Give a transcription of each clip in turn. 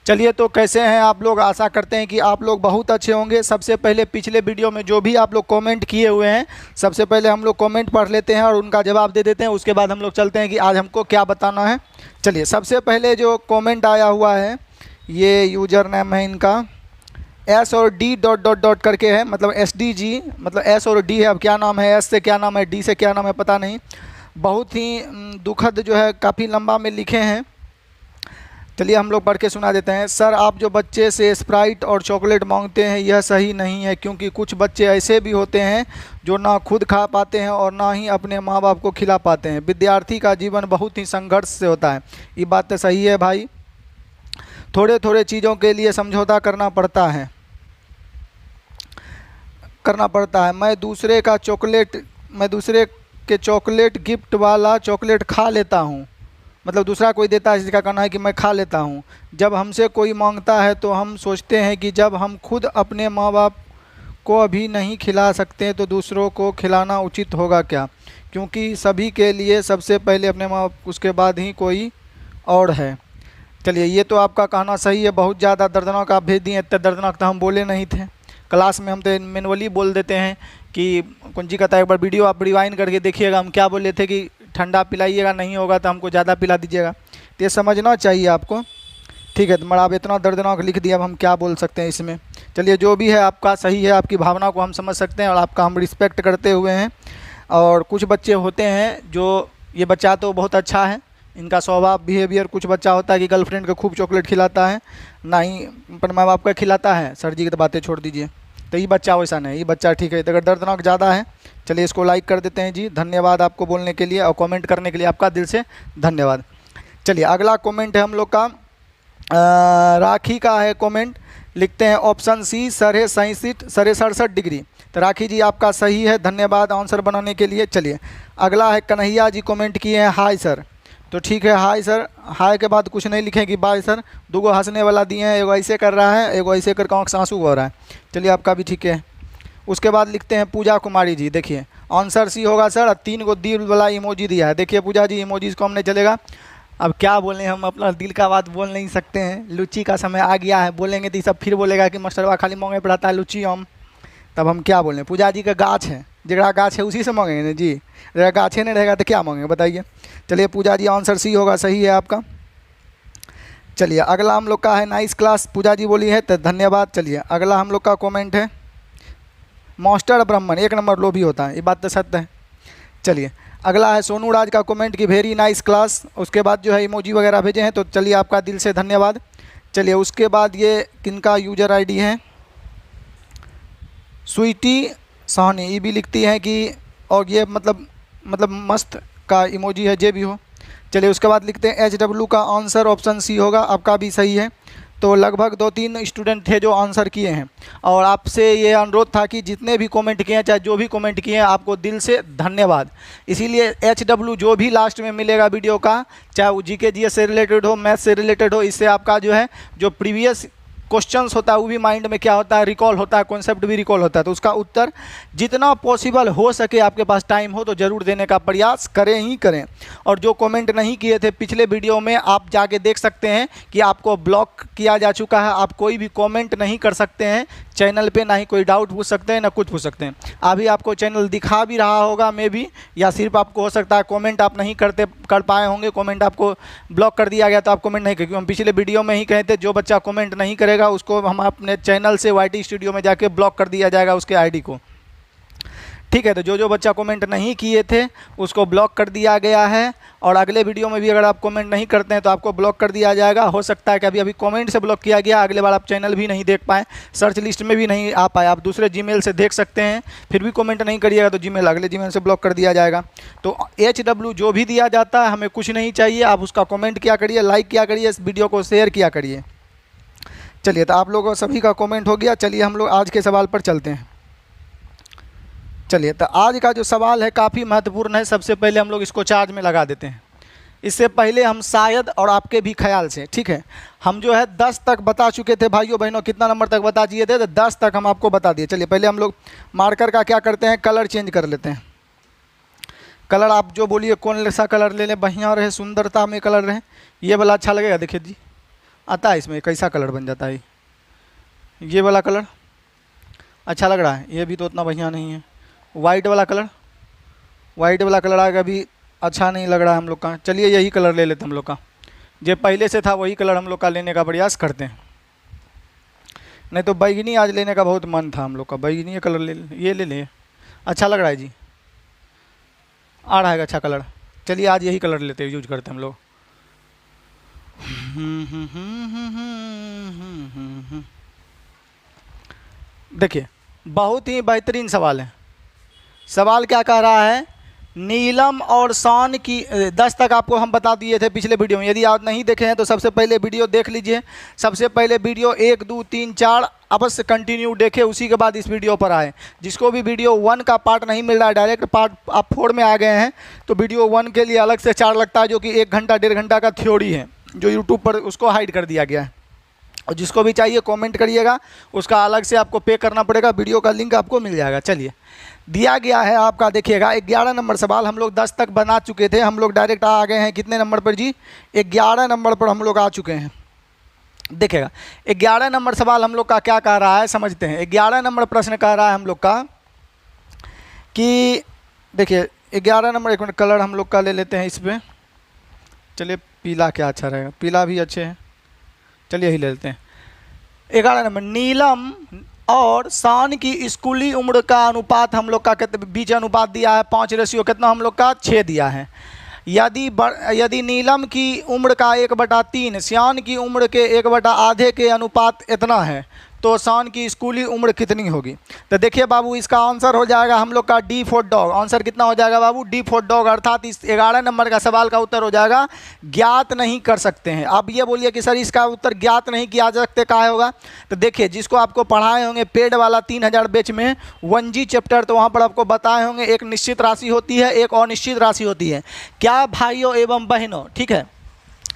चलिए, तो कैसे हैं आप लोग? आशा करते हैं कि आप लोग बहुत अच्छे होंगे। सबसे पहले पिछले वीडियो में जो भी आप लोग कमेंट किए हुए हैं, सबसे पहले हम लोग कमेंट पढ़ लेते हैं और उनका जवाब दे देते हैं। उसके बाद हम लोग चलते हैं कि आज हमको क्या बताना है। चलिए, सबसे पहले जो कमेंट आया हुआ है, ये यूजर नेम है इनका एस और डी डॉट डॉट डॉट करके है, मतलब एस डी जी, मतलब एस और डी है। अब क्या नाम है, एस से क्या नाम है, डी से क्या नाम है, पता नहीं। बहुत ही दुखद जो है, काफ़ी लंबा में लिखे हैं। चलिए हम लोग पढ़ के सुना देते हैं। सर, आप जो बच्चे से स्प्राइट और चॉकलेट मांगते हैं यह सही नहीं है, क्योंकि कुछ बच्चे ऐसे भी होते हैं जो ना खुद खा पाते हैं और ना ही अपने माँ बाप को खिला पाते हैं। विद्यार्थी का जीवन बहुत ही संघर्ष से होता है। ये बात तो सही है भाई, थोड़े थोड़े चीज़ों के लिए समझौता करना पड़ता है। मैं दूसरे के चॉकलेट गिफ्ट वाला चॉकलेट खा लेता हूँ, मतलब दूसरा कोई देता है जिसका कहना है कि मैं खा लेता हूँ। जब हमसे कोई मांगता है तो हम सोचते हैं कि जब हम खुद अपने माँ बाप को अभी नहीं खिला सकते तो दूसरों को खिलाना उचित होगा क्या? क्योंकि सभी के लिए सबसे पहले अपने माँ बाप, उसके बाद ही कोई और है। चलिए, ये तो आपका कहना सही है। बहुत ज़्यादा दर्दनाक आप भेज दिए। इतने दर्दनाक तो हम बोले नहीं थे क्लास में। हम तो मैनुअली बोल देते हैं कि कौन जी कहता है, एक बार वीडियो आप रिवाइंड करके देखिएगा। हम क्या बोले थे कि ठंडा पिलाइएगा, नहीं होगा तो हमको ज़्यादा पिला दीजिएगा। तो ये समझना चाहिए आपको, ठीक है। तो मगर आप इतना दर्दनाक लिख दिया, अब हम क्या बोल सकते हैं इसमें। चलिए, जो भी है आपका सही है, आपकी भावना को हम समझ सकते हैं और आपका हम रिस्पेक्ट करते हुए हैं। और कुछ बच्चे होते हैं जो, ये बच्चा तो बहुत अच्छा है, इनका स्वभाव बिहेवियर। कुछ बच्चा होता है कि गर्लफ्रेंड को खूब चॉकलेट खिलाता है, ना ही अपने माँ बाप का खिलाता है। सर जी की तो बातें छोड़ दीजिए। तो ये बच्चा वैसा नहीं, ये बच्चा ठीक है। तो अगर दर्दनाक ज़्यादा है, चलिए इसको लाइक कर देते हैं जी। धन्यवाद आपको बोलने के लिए और कमेंट करने के लिए, आपका दिल से धन्यवाद। चलिए, अगला कमेंट है हम लोग का, राखी का है कमेंट। लिखते हैं ऑप्शन सी, 67 डिग्री। तो राखी जी आपका सही है, धन्यवाद आंसर बनाने के लिए। चलिए, अगला है कन्हैया जी, कमेंट किए हैं हाय सर। तो ठीक है, हाय सर। हाय के बाद कुछ नहीं लिखेंगे, बाय सर। दो हंसने वाला दिए हैं, एगो ऐसे कर रहा है, एगो ऐसे करके आँख से आंसू हो रहा है। चलिए, आपका भी ठीक है। उसके बाद लिखते हैं पूजा कुमारी जी। देखिए, आंसर सी होगा सर। 3 को दिल वाला इमोजी दिया है। देखिए पूजा जी, इमोजीज को हमने चलेगा। अब क्या बोलें, हम अपना दिल का बात बोल नहीं सकते हैं। लुच्ची का समय आ गया है, बोलेंगे तो सब फिर बोलेगा कि मास्टरवा खाली मांगे पढ़ाता है लुच्ची हम। तब हम क्या बोलें। पूजा जी का गाछ है, जगह गाछ है उसी से मांगेंगे ना जी। जगह गाछे नहीं रहेगा तो क्या मांगेंगे, बताइए। चलिए पूजा जी, आंसर सी होगा, सही है आपका। चलिए, अगला हम लोग का है नाइस क्लास। पूजा जी बोली है तो धन्यवाद। चलिए, अगला हम लोग का कमेंट है मास्टर ब्राह्मण, 1 नंबर लोभी होता है, ये बात तो सत्य है। चलिए, अगला है सोनू राज का कमेंट की वेरी नाइस क्लास। उसके बाद जो है इमोजी वगैरह भेजे हैं, तो चलिए आपका दिल से धन्यवाद। चलिए, उसके बाद ये किनका यूजर आईडी है, स्वीटी साहनी, ये भी लिखती हैं कि, और ये मतलब मस्त का इमोजी है, जे भी हो। चलिए, उसके बाद लिखते हैं HW का आंसर ऑप्शन सी होगा, आपका भी सही है। तो लगभग 2-3 स्टूडेंट थे जो आंसर किए हैं। और आपसे ये अनुरोध था कि जितने भी कमेंट किए हैं, चाहे जो भी कमेंट किए हैं, आपको दिल से धन्यवाद। इसीलिए HW जो भी लास्ट में मिलेगा वीडियो का, चाहे वो GK GS से रिलेटेड हो, मैथ से रिलेटेड हो, इससे आपका जो है जो प्रीवियस क्वेश्चंस होता है वो भी माइंड में क्या होता है, रिकॉल होता है, कॉन्सेप्ट भी रिकॉल होता है। तो उसका उत्तर जितना पॉसिबल हो सके, आपके पास टाइम हो तो ज़रूर देने का प्रयास करें ही करें। और जो कमेंट नहीं किए थे पिछले वीडियो में, आप जाके देख सकते हैं कि आपको ब्लॉक किया जा चुका है। आप कोई भी कमेंट नहीं कर सकते हैं चैनल पे, ना ही कोई डाउट पूछ सकते हैं, ना कुछ पूछ सकते हैं। अभी आपको चैनल दिखा भी रहा होगा मे भी, या सिर्फ आपको हो सकता है कमेंट आप नहीं कर पाए होंगे, कमेंट आपको ब्लॉक कर दिया गया तो आप कमेंट नहीं करेंगे। हम पिछले वीडियो में ही कहे थे, जो बच्चा कमेंट नहीं करेगा उसको हम अपने चैनल से YT स्टूडियो में जाके ब्लॉक कर दिया जाएगा, उसके आईडी को, ठीक है। तो जो बच्चा कमेंट नहीं किए थे उसको ब्लॉक कर दिया गया है। और अगले वीडियो में भी अगर आप कमेंट नहीं करते हैं तो आपको ब्लॉक कर दिया जाएगा। हो सकता है कि अभी कमेंट से ब्लॉक किया गया, अगले बार आप चैनल भी नहीं देख पाएँ, सर्च लिस्ट में भी नहीं आ पाए, आप दूसरे जीमेल से देख सकते हैं। फिर भी कमेंट नहीं करिएगा तो जीमेल, अगले जीमेल से ब्लॉक कर दिया जाएगा। तो HW जो भी दिया जाता है, हमें कुछ नहीं चाहिए। आप उसका कमेंट किया करिए, लाइक किया करिए, इस वीडियो को शेयर किया करिए। चलिए, तो आप लोगों सभी का कमेंट हो गया। चलिए, हम लोग आज के सवाल पर चलते हैं। चलिए, तो आज का जो सवाल है काफ़ी महत्वपूर्ण है। सबसे पहले हम लोग इसको चार्ज में लगा देते हैं। इससे पहले हम शायद, और आपके भी ख्याल से, ठीक है, हम जो है 10 तक बता चुके थे भाइयों बहनों। कितना नंबर तक बता दिए थे? तो 10 तक हम आपको बता दिए। चलिए, पहले हम लोग मार्कर का क्या करते हैं, कलर चेंज कर लेते हैं। कलर आप जो बोलिए, कौन सा कलर ले लें, बढ़िया रहे, सुंदरता में कलर रहे। ये वाला अच्छा लगेगा, देखिए जी, आता है इसमें, कैसा कलर बन जाता है ये वाला कलर अच्छा लग रहा है, ये भी तो उतना बढ़िया नहीं है। वाइट वाला कलर आएगा भी अच्छा नहीं लग रहा है हम लोग का। चलिए यही कलर ले लेते हम लोग का, जो पहले से था वही कलर हम लोग का लेने का प्रयास करते हैं। नहीं तो बैगनी आज लेने का बहुत मन था हम लोग का, बैगनी कलर ये ले लें, अच्छा लग रहा है जी, आ रहा है अच्छा कलर। चलिए आज यही कलर लेते हैं, यूज करते हैं हम लोग। देखिए बहुत ही बेहतरीन सवाल है। सवाल क्या कह रहा है, नीलम और शान की 10 तक आपको हम बता दिए थे पिछले वीडियो में। यदि आप नहीं देखे हैं तो सबसे पहले वीडियो देख लीजिए। सबसे पहले वीडियो 1, 2, 3, 4 अवश्य कंटिन्यू देखें, उसी के बाद इस वीडियो पर आए। जिसको भी वीडियो 1 का पार्ट नहीं मिल रहा है, डायरेक्ट पार्ट आप 4 में आ गए हैं, तो वीडियो 1 के लिए अलग से चार्ज लगता है, जो कि 1 घंटा 1.5 घंटा का थ्योरी है, जो यूट्यूब पर उसको हाइड कर दिया गया है। और जिसको भी चाहिए कमेंट करिएगा, उसका अलग से आपको पे करना पड़ेगा, वीडियो का लिंक आपको मिल जाएगा। चलिए दिया गया है आपका, देखिएगा 11 नंबर सवाल हम लोग 10 तक बना चुके थे। हम लोग डायरेक्ट आ गए हैं कितने नंबर पर जी, 11 नंबर पर हम लोग आ चुके हैं। देखिएगा 11 नंबर सवाल हम लोग का क्या कह रहा है, समझते हैं। 11 नंबर प्रश्न कह रहा है हम लोग का कि देखिए 11 नंबर, एक मिनट कलर हम लोग का ले लेते हैं इस पर। चलिए पीला क्या अच्छा रहेगा, पीला भी अच्छे हैं, चलिए यही ले लेते हैं। 11 नंबर, नीलम और शान की स्कूली उम्र का अनुपात हम लोग का बीच अनुपात दिया है 5 कितना हम लोग का 6 दिया है। यदि नीलम की उम्र का 1/3 शान की उम्र के 1/2 के अनुपात इतना है, तो शान की स्कूली उम्र कितनी होगी। तो देखिए बाबू इसका आंसर हो जाएगा हम लोग का D फॉर डॉग। आंसर कितना हो जाएगा बाबू, D फॉर डॉग। अर्थात इस 11 नंबर का सवाल का उत्तर हो जाएगा ज्ञात नहीं कर सकते हैं। अब ये बोलिए कि सर इसका उत्तर ज्ञात नहीं किया जा सकते, क्या होगा। तो देखिए जिसको आपको पढ़ाए होंगे पेड वाला 3000 बैच में 1G चैप्टर, तो वहाँ पर आपको बताए होंगे एक निश्चित राशि होती है, एक अनिश्चित राशि होती है। क्या भाइयों एवं बहनों, ठीक है,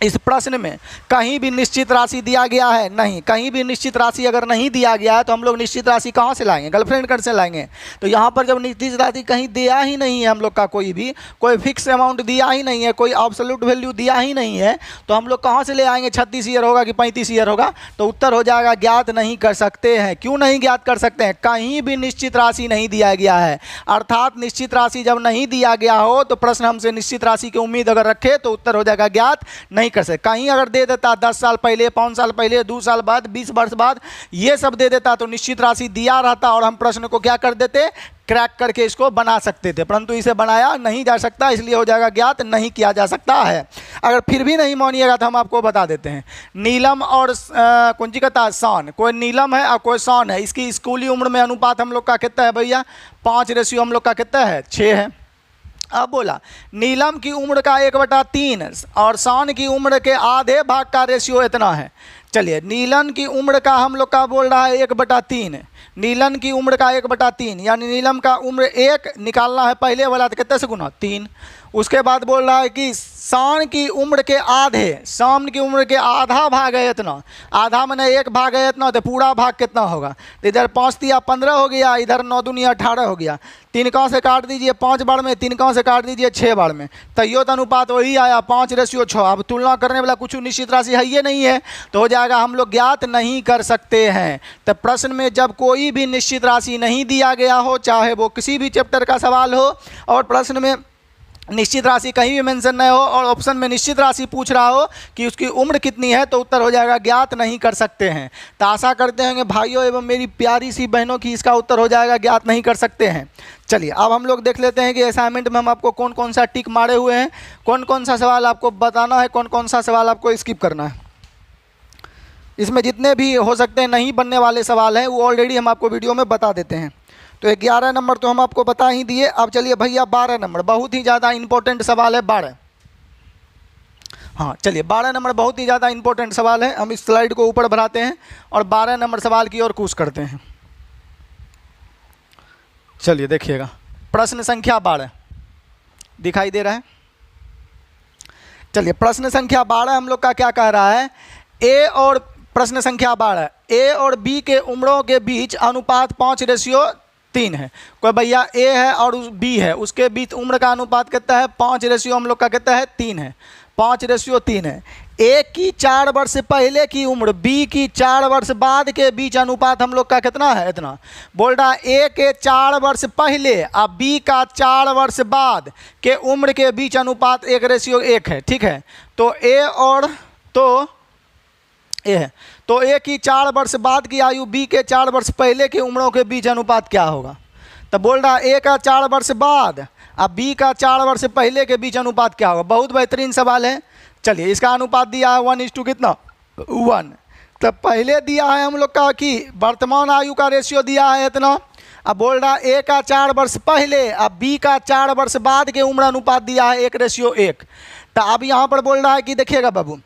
इस प्रश्न में कहीं भी निश्चित राशि दिया गया है नहीं। कहीं भी निश्चित राशि अगर नहीं दिया गया है तो हम लोग निश्चित राशि कहाँ से लाएंगे, गर्लफ्रेंड कर से लाएंगे। तो यहाँ पर जब निश्चित राशि कहीं दिया ही नहीं है हम लोग का, कोई फिक्स अमाउंट दिया ही नहीं है, कोई एब्सोल्यूट वैल्यू दिया ही नहीं है, तो हम लोग कहाँ से ले आएंगे। 36 ईयर होगा कि 35 ईयर होगा, तो उत्तर हो जाएगा ज्ञात नहीं कर सकते हैं। क्यों नहीं ज्ञात कर सकते हैं, कहीं भी निश्चित राशि नहीं दिया गया है। अर्थात निश्चित राशि जब नहीं दिया गया हो तो प्रश्न हमसे निश्चित राशि की उम्मीद अगर रखे तो उत्तर हो जाएगा ज्ञात नहीं कर सकते। कहीं अगर दे देता 10 साल पहले, 5 साल पहले, 2 साल बाद, 20 वर्ष बाद, ये सब दे देता तो निश्चित राशि दिया रहता और हम प्रश्न को क्या कर देते, क्रैक करके इसको बना सकते थे, परंतु इसे बनाया नहीं जा सकता, इसलिए हो जाएगा ज्ञात नहीं किया जा सकता है। अगर फिर भी नहीं मानिएगा तो हम आपको बता देते हैं। नीलम और कौन सी कहता है, शान। कोई नीलम है और कोई शान है, इसकी स्कूली उम्र में अनुपात हम लोग का कितना है भैया, 5 हम लोग का कितना है, 6 है। अब बोला नीलम की उम्र का 1/3 और शान की उम्र के आधे भाग का रेशियो इतना है। चलिए नीलन की उम्र का हम लोग का बोल रहा है 1/3, नीलन की उम्र का 1/3, यानी नीलम का उम्र 1 निकालना है, पहले वाला तो कितने से गुना 3। उसके बाद बोल रहा है कि शान की उम्र के आधे, शान की उम्र के आधा भाग है इतना, आधा मैंने 1 भाग है इतना, तो पूरा भाग कितना होगा। तो इधर 5 तिया 15 हो गया, इधर 9 दूनिया 18 हो गया। 3 गाँव से काट दीजिए 5 बार में, 3 गाँव से काट दीजिए 6 बार में, तैयो तो अनुपात वही आया 5:6। अब तुलना करने वाला कुछ निश्चित राशि है ये नहीं है, तो हो जाएगा हम लोग ज्ञात नहीं कर सकते हैं। तो प्रश्न में जब कोई भी निश्चित राशि नहीं दिया गया हो, चाहे वो किसी भी चैप्टर का सवाल हो, और प्रश्न में निश्चित राशि कहीं भी मेंशन नहीं हो और ऑप्शन में निश्चित राशि पूछ रहा हो कि उसकी उम्र कितनी है, तो उत्तर हो जाएगा ज्ञात नहीं कर सकते हैं। तो आशा करते होंगे भाइयों एवं मेरी प्यारी सी बहनों की इसका उत्तर हो जाएगा ज्ञात नहीं कर सकते हैं। चलिए अब हम लोग देख लेते हैं कि असाइनमेंट में हम आपको कौन कौन सा टिक मारे हुए हैं, कौन कौन सा सवाल आपको बताना है, कौन कौन सा सवाल आपको स्किप करना है। इसमें जितने भी हो सकते हैं नहीं बनने वाले सवाल हैं वो ऑलरेडी हम आपको वीडियो में बता देते हैं। तो 11 नंबर तो हम आपको बता ही दिए। अब चलिए भैया 12 नंबर, बहुत ही ज़्यादा इंपॉर्टेंट सवाल है 12। हाँ चलिए 12 नंबर बहुत ही ज़्यादा इंपॉर्टेंट सवाल है। हम इस स्लाइड को ऊपर बढ़ाते हैं और 12 नंबर सवाल की ओर कूच करते हैं। चलिए देखिएगा प्रश्न संख्या 12 दिखाई दे रहा है। चलिए प्रश्न संख्या 12 हम लोग का क्या कह रहा है, प्रश्न संख्या 12 ए और बी के उम्रों के बीच अनुपात 5:3 है। कोई भैया ए है और बी है, उसके बीच उम्र का अनुपात कितना है 5 हम लोग का कितना है 3 है, 5:3 है। ए की 4 वर्ष पहले की उम्र बी की 4 वर्ष बाद के बीच अनुपात हम लोग का कितना है? इतना। बोल रहा ए के 4 वर्ष पहले और बी का 4 वर्ष बाद के उम्र के बीच अनुपात 1:1 है। ठीक है, तो ए और तो ए है, तो ए की 4 वर्ष बाद की आयु बी के 4 वर्ष पहले की उम्रों के बीच अनुपात क्या होगा? तो बोल रहा ए का 4 वर्ष बाद अब बी का 4 वर्ष पहले के बीच अनुपात क्या होगा? बहुत बेहतरीन सवाल है। चलिए, इसका अनुपात दिया है 1:1 कितना? 1। तो पहले दिया है हम लोग का कि वर्तमान आयु का रेशियो दिया है इतना। अब बोल रहा ए का 4 वर्ष पहले अब बी का 4 वर्ष बाद के उम्र अनुपात दिया है 1:1। तो अब यहाँ पर बोल रहा है कि देखिएगा बाबू,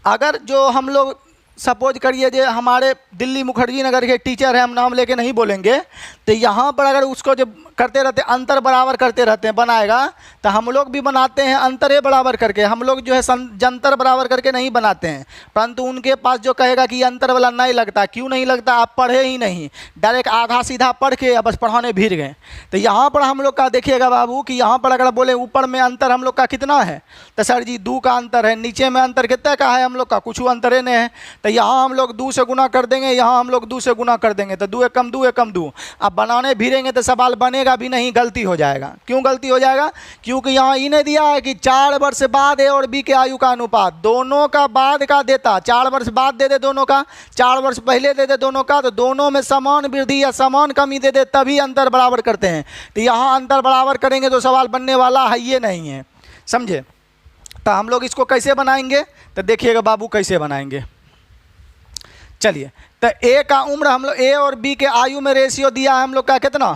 अगर जो हम लोग सपोज करिए जो हमारे दिल्ली मुखर्जी नगर के टीचर हैं, हम नाम लेके नहीं बोलेंगे, तो यहाँ पर अगर उसको जब करते रहते अंतर बराबर करते रहते हैं बनाएगा, तो हम लोग भी बनाते हैं अंतरे बराबर करके। हम लोग जो है जंतर बराबर करके नहीं बनाते हैं, परंतु उनके पास जो कहेगा कि अंतर वाला नहीं लगता। क्यों नहीं लगता? आप पढ़े ही नहीं, डायरेक्ट आधा सीधा पढ़ के बस पढ़ाने भीड़ गए। तो यहाँ पर हम लोग का देखिएगा बाबू कि यहाँ पर अगर बोले ऊपर में अंतर हम लोग का कितना है, तो सर जी 2 का अंतर है। नीचे में अंतर कितना का है हम लोग का? कुछ अंतरे नहीं है। तो यहाँ हम लोग 2 से गुना कर देंगे, यहाँ हम लोग 2 से गुना कर देंगे, तो 2 एकम 2 एकम 2। अब बनाने भिड़ेंगे तो सवाल बनेगा भी नहीं, गलती हो जाएगा। क्यों गलती हो जाएगा? क्योंकि यहाँ इन्हें दिया है कि 4 वर्ष बाद ए और बी के आयु का अनुपात, दोनों का बाद का देता, 4 वर्ष बाद दे दे दोनों का, 4 वर्ष पहले दे दे दोनों का, तो दोनों में समान वृद्धि या समान कमी दे दे तभी अंतर बराबर करते हैं। तो यहाँ अंतर बराबर करेंगे तो सवाल बनने वाला है ये नहीं है, समझे? तो हम लोग इसको कैसे बनाएंगे? तो देखिएगा बाबू कैसे बनाएंगे। चलिए, तो ए का उम्र हम लोग ए और बी के आयु में रेशियो दिया है हम लोग का कितना?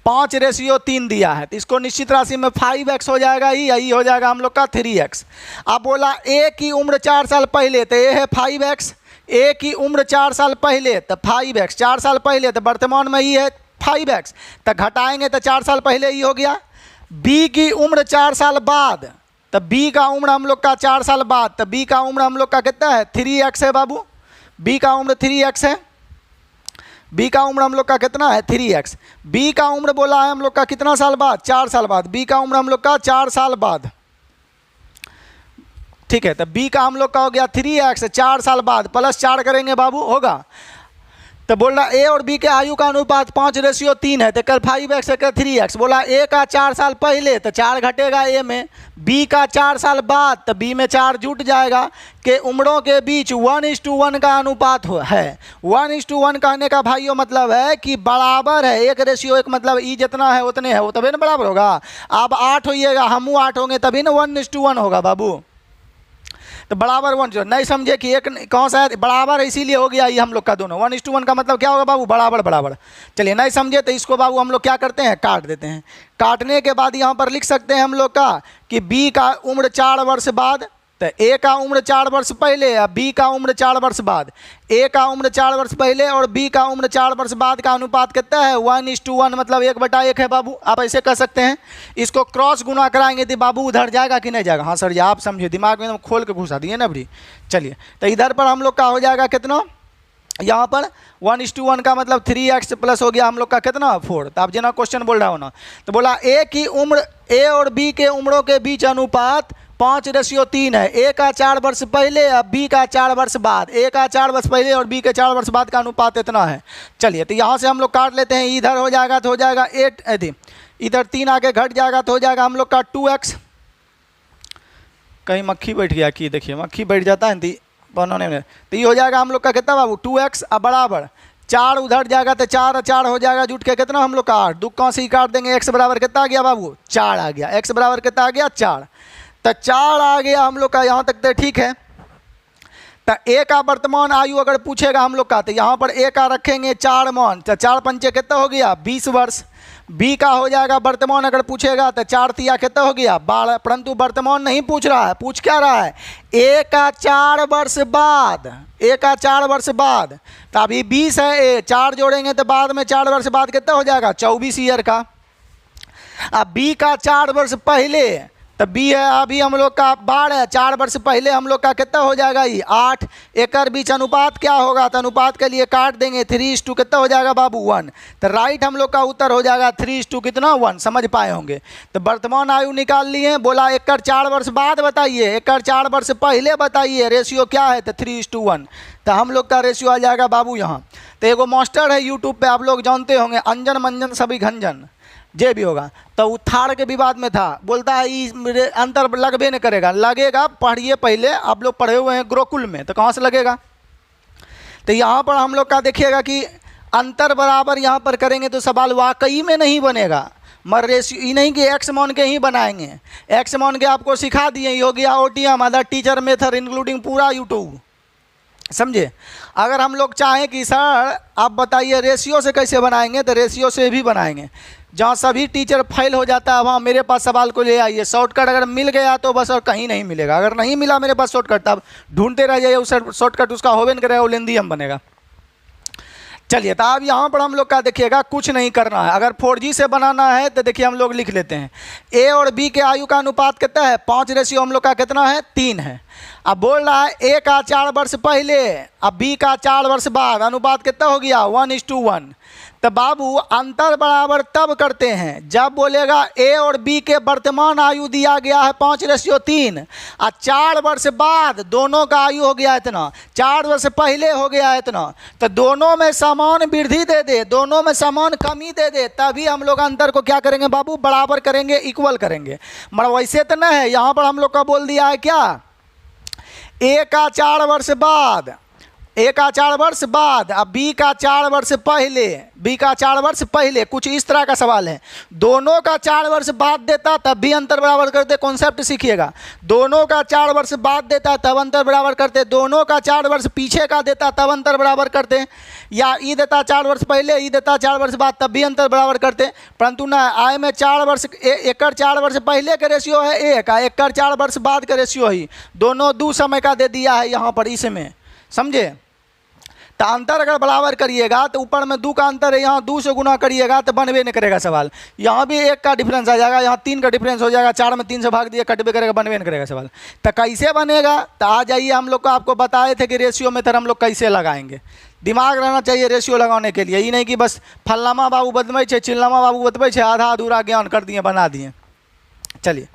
5:3 दिया है। तो इसको निश्चित राशि में 5x हो जाएगा, यही हो जाएगा हम लोग का 3x। अब बोला ए की उम्र 4 साल पहले, तो ए है 5x। ए की उम्र 4 साल पहले तो 5x, 4 साल पहले तो वर्तमान में ही है 5x, तो घटाएंगे तो 4 साल पहले ही हो गया। बी की उम्र 4 साल बाद, तो बी का उम्र हम लोग का 4 साल बाद, तो बी का उम्र हम लोग का कितना है? 3x है बाबू। बी का उम्र 3x है। बी का उम्र हम लोग का कितना है? 3x। बी का उम्र बोला है हम लोग का कितना साल बाद? 4 साल बाद। बी का उम्र हम लोग का 4 साल बाद, ठीक है। तो बी का हम लोग का हो गया 3x, 4 साल बाद प्लस 4 करेंगे बाबू, होगा। तो बोल रहा ए और बी के आयु का अनुपात 5:3 है, तो कल 5x कल 3x। बोला ए का 4 साल पहले तो 4 घटेगा ए में, बी का 4 साल बाद तो बी में 4 जुट जाएगा कि उम्रों के बीच 1:1 का अनुपात है। 1:1 कहने का भाइयों मतलब है कि बराबर है, 1:1 मतलब ई जितना है उतने है, वो तभी ना बराबर होगा। अब 8 होइएगा, हम 8 होंगे तभी ना 1:1 होगा बाबू। तो बराबर 1 नहीं समझे कि एक कौन सा है बराबर, इसीलिए हो गया ये हम लोग का दोनों। 1:1 का मतलब क्या होगा बाबू? बराबर बराबर। चलिए नहीं समझे तो इसको बाबू हम लोग क्या करते हैं? काट देते हैं। काटने के बाद यहाँ पर लिख सकते हैं हम लोग का कि बी का उम्र 4 वर्ष बाद, तो ए का उम्र 4 वर्ष पहले या बी का उम्र 4 वर्ष बाद। ए का उम्र 4 वर्ष पहले और बी का उम्र 4 वर्ष बाद का अनुपात कितना है? 1:1 मतलब 1/1 है बाबू। आप ऐसे कर सकते हैं। इसको क्रॉस गुना कराएंगे तो बाबू उधर जाएगा कि नहीं जाएगा? हाँ सर जी, आप समझिए, दिमाग में खोल के घुसा दिए ना अभी। चलिए, तो इधर पर हम लोग का हो जाएगा कितना? यहाँ पर 1:1 का मतलब 3x प्लस हो गया हम लोग का कितना? 4। तो आप जना क्वेश्चन बोल रहा हो ना, तो बोला ए की उम्र, ए और बी के उम्रों के बीच अनुपात 5:3 है। ए का 4 वर्ष पहले और बी का 4 वर्ष बाद। ए का 4 वर्ष पहले और बी के 4 वर्ष बाद का अनुपात इतना है। चलिए, तो यहाँ से हम लोग काट लेते हैं। इधर हो जाएगा तो हो जाएगा 8, इधर 3 आगे घट जाएगा तो हो जाएगा हम लोग का 2x। कहीं मक्खी बैठ गया कि देखिए, मक्खी बैठ जाता है बनाने में। तो ये हो जाएगा हम लोग का कितना बाबू? 2x अब बराबर 4 उधर जाएगा तो 4 और 4 हो जाएगा जुट के कितना हम लोग का? 8। दुक्का से ही काट देंगे। x बराबर कितना आ गया बाबू? 4 आ गया। x बराबर कितना आ गया? 4। तो 4 आ गया हम लोग का, यहाँ तक तो ठीक है। तो ए का वर्तमान आयु अगर पूछेगा हम लोग का, तो यहाँ पर ए का रखेंगे 4 मान, तो 4 पंचे कितना हो गया? 20 वर्ष। बी का हो जाएगा वर्तमान अगर पूछेगा तो 4 तिया कितना हो गया? 12। परंतु वर्तमान नहीं पूछ रहा है, पूछ क्या रहा है? ए का 4 वर्ष बाद। ए का 4 वर्ष बाद, तो अभी 20 है ए, 4 जोड़ेंगे तो बाद में 4 वर्ष बाद कितना हो जाएगा? 24 ईयर का। अब बी का 4 वर्ष पहले, तो बी है अभी हम लोग का 12, 4 वर्ष पहले हम लोग का कितना हो जाएगा ये 8। एकर बीच अनुपात क्या होगा, तो अनुपात के लिए काट देंगे 3:2 कितना हो जाएगा बाबू 1। तो राइट हम लोग का उत्तर हो जाएगा 3:2 कितना 1। समझ पाए होंगे। तो वर्तमान आयु निकाल लिए, बोला एकर 4 वर्ष बाद बताइए, एकर 4 वर्ष पहले बताइए रेशियो क्या है, तो 3:1। तो हम लोग का रेशियो आ जाएगा बाबू यहाँ। तो एगो मास्टर है यूट्यूब पे, आप लोग जानते होंगे, अंजन मंजन सभी घंजन जे भी होगा, तो उथाड़ के विवाद में था, बोलता है ये अंतर लगबे नहीं करेगा। लगेगा, पढ़िए पहले, आप लोग पढ़े हुए हैं गुरुकुल में, तो कहाँ से लगेगा। तो यहाँ पर हम लोग का देखिएगा कि अंतर बराबर यहाँ पर करेंगे तो सवाल वाकई में नहीं बनेगा। मगर रेशियो ही नहीं कि एक्स मान के ही बनाएंगे, एक्स मान के आपको सिखा दिए, ये हो गया OTM other teacher method including पूरा यूट्यूब, समझे। अगर हम लोग चाहें कि सर आप बताइए रेशियो से कैसे बनाएंगे, तो रेशियो से भी बनाएंगे। जहाँ सभी टीचर फेल हो जाता है वहाँ मेरे पास सवाल को ले आइए, शॉर्टकट अगर मिल गया तो बस, और कहीं नहीं मिलेगा। अगर नहीं मिला मेरे पास शॉर्टकट, तब ढूंढते रह जाइए, उस शॉर्टकट उसका होवे नहीं करेगा, वो लेंदियम बनेगा। चलिए, तो अब यहाँ पर हम लोग का देखिएगा कुछ नहीं करना है। अगर 4G से बनाना है तो देखिए हम लोग लिख लेते हैं, ए और बी के आयु का अनुपात कितना है 5 रेशियो हम लोग का कितना है 3 है। अब बोल रहा है ए का 4 वर्ष पहले, अब बी का 4 वर्ष बाद, अनुपात कितना हो गया 1:1। तो बाबू अंतर बराबर तब करते हैं जब बोलेगा ए और बी के वर्तमान आयु दिया गया है 5:3 और 4 वर्ष बाद दोनों का आयु हो गया इतना, 4 वर्ष पहले हो गया इतना। तो दोनों में समान वृद्धि दे दे, दोनों में समान कमी दे दे, तभी हम लोग अंतर को क्या करेंगे बाबू, बराबर करेंगे, इक्वल करेंगे। मगर वैसे तो नहीं है, यहाँ पर हम लोग का बोल दिया है क्या, ए का 4 वर्ष बाद, ए का 4 वर्ष बाद, अब बी का 4 वर्ष पहले, बी का 4 वर्ष पहले, कुछ इस तरह का सवाल है। दोनों का 4 वर्ष बाद देता तब भी अंतर बराबर करते, कॉन्सेप्ट सीखिएगा। दोनों का 4 वर्ष बाद देता तब अंतर बराबर करते, दोनों का 4 वर्ष पीछे का देता तब अंतर बराबर करते, या ई देता 4 वर्ष पहले, ई देता 4 वर्ष बाद, तब भी अंतर बराबर करते। परंतु ना, आय में 4 वर्ष, एकर 4 वर्ष पहले का रेशियो है ए का, एकर 4 वर्ष बाद का रेशियो है, दोनों 2 समय का दे दिया है यहाँ पर इसमें, समझे। तो अंतर अगर बराबर करिएगा तो ऊपर में 2 का अंतर है, यहाँ 2 से गुना करिएगा तो बनबे नहीं करेगा सवाल। यहाँ भी 1 का डिफरेंस आ जाएगा, यहाँ 3 का डिफरेंस हो जाएगा, 4 में 3 से भाग दिए कटबे करेगा, बनबे नहीं करेगा सवाल। तो कैसे बनेगा, तो आ जाइए, हम लोग को आपको बताए थे कि रेशियो मेथड हम लोग कैसे लगाएंगे। दिमाग रहना चाहिए रेशियो लगाने के लिए, ये नहीं कि बस फल्लामा बाबू बतबै छे, चिल्लामा बाबू बतबै छे, आधा अधूरा ज्ञान कर दिए, बना दिए। चलिए,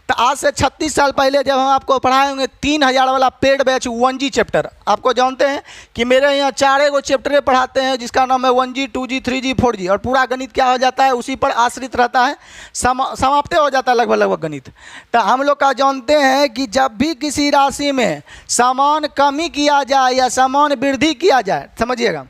तो आज से 36 साल पहले जब हम आपको पढ़ाए होंगे 3000 वाला पेड बैच 1G चैप्टर, आपको जानते हैं कि मेरे यहाँ 4 चैप्टर पढ़ाते हैं जिसका नाम है 1G 2G 3G 4G, और पूरा गणित क्या हो जाता है उसी पर आश्रित रहता है, समाप्त हो जाता है लगभग गणित। तो हम लोग का जानते हैं कि जब भी किसी राशि में समान कमी किया जाए या समान वृद्धि किया जाए, समझिएगा,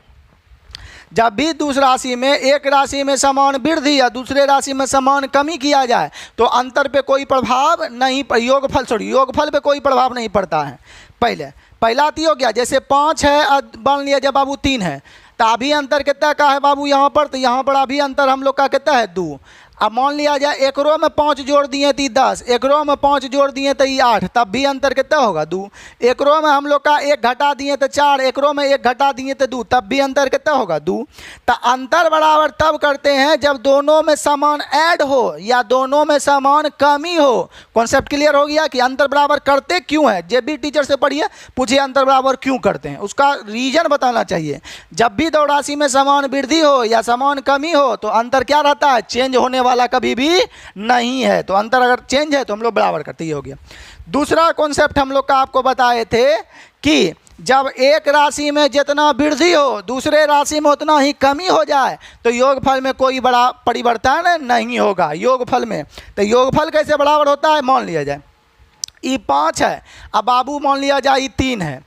जब भी दूसरी राशि में, एक राशि में समान वृद्धि या दूसरे राशि में समान कमी किया जाए तो अंतर पे कोई प्रभाव नहीं, योगफल पे कोई प्रभाव नहीं पड़ता है। पहला तो हो गया, जैसे 5 है मान लिया जब बाबू 3 है, तो अभी अंतर कितना का है बाबू यहाँ पर, तो यहाँ पर अभी अंतर हम लोग का कितना है 2। अब मान लिया जाए एकरो में 5 जोड़ दिए तो 10, एकरो में 5 जोड़ दिए तो 8, तब भी अंतर कितना होगा 2। एकरो में हम लोग का 1 घटा दिए तो 4, एकरो में 1 घटा दिए तो 2, तब भी अंतर कितना होगा 2। तो अंतर बराबर तब करते हैं जब दोनों में समान ऐड हो या दोनों में समान कमी हो। कॉन्सेप्ट क्लियर हो गया कि अंतर बराबर करते क्यों है, जब भी टीचर से पढ़िए पूछिए अंतर बराबर क्यों करते हैं, उसका रीजन बताना चाहिए। जब भी दो राशि में समान वृद्धि हो या समान कमी हो तो अंतर क्या रहता है, चेंज होने वाला कभी भी नहीं है। तो अंतर अगर चेंज है तो हम लोग बराबर करते, ही हो गया। दूसरा कॉन्सेप्ट हम लोग का आपको बताए थे कि जब एक राशि में जितना वृद्धि हो दूसरे राशि में उतना ही कमी हो जाए तो योगफल में कोई बड़ा परिवर्तन नहीं होगा। योगफल में, तो योगफल कैसे बराबर होता है, मान लिया जाए ई 5 है, अब बाबू मान लिया जाए ई 3 है,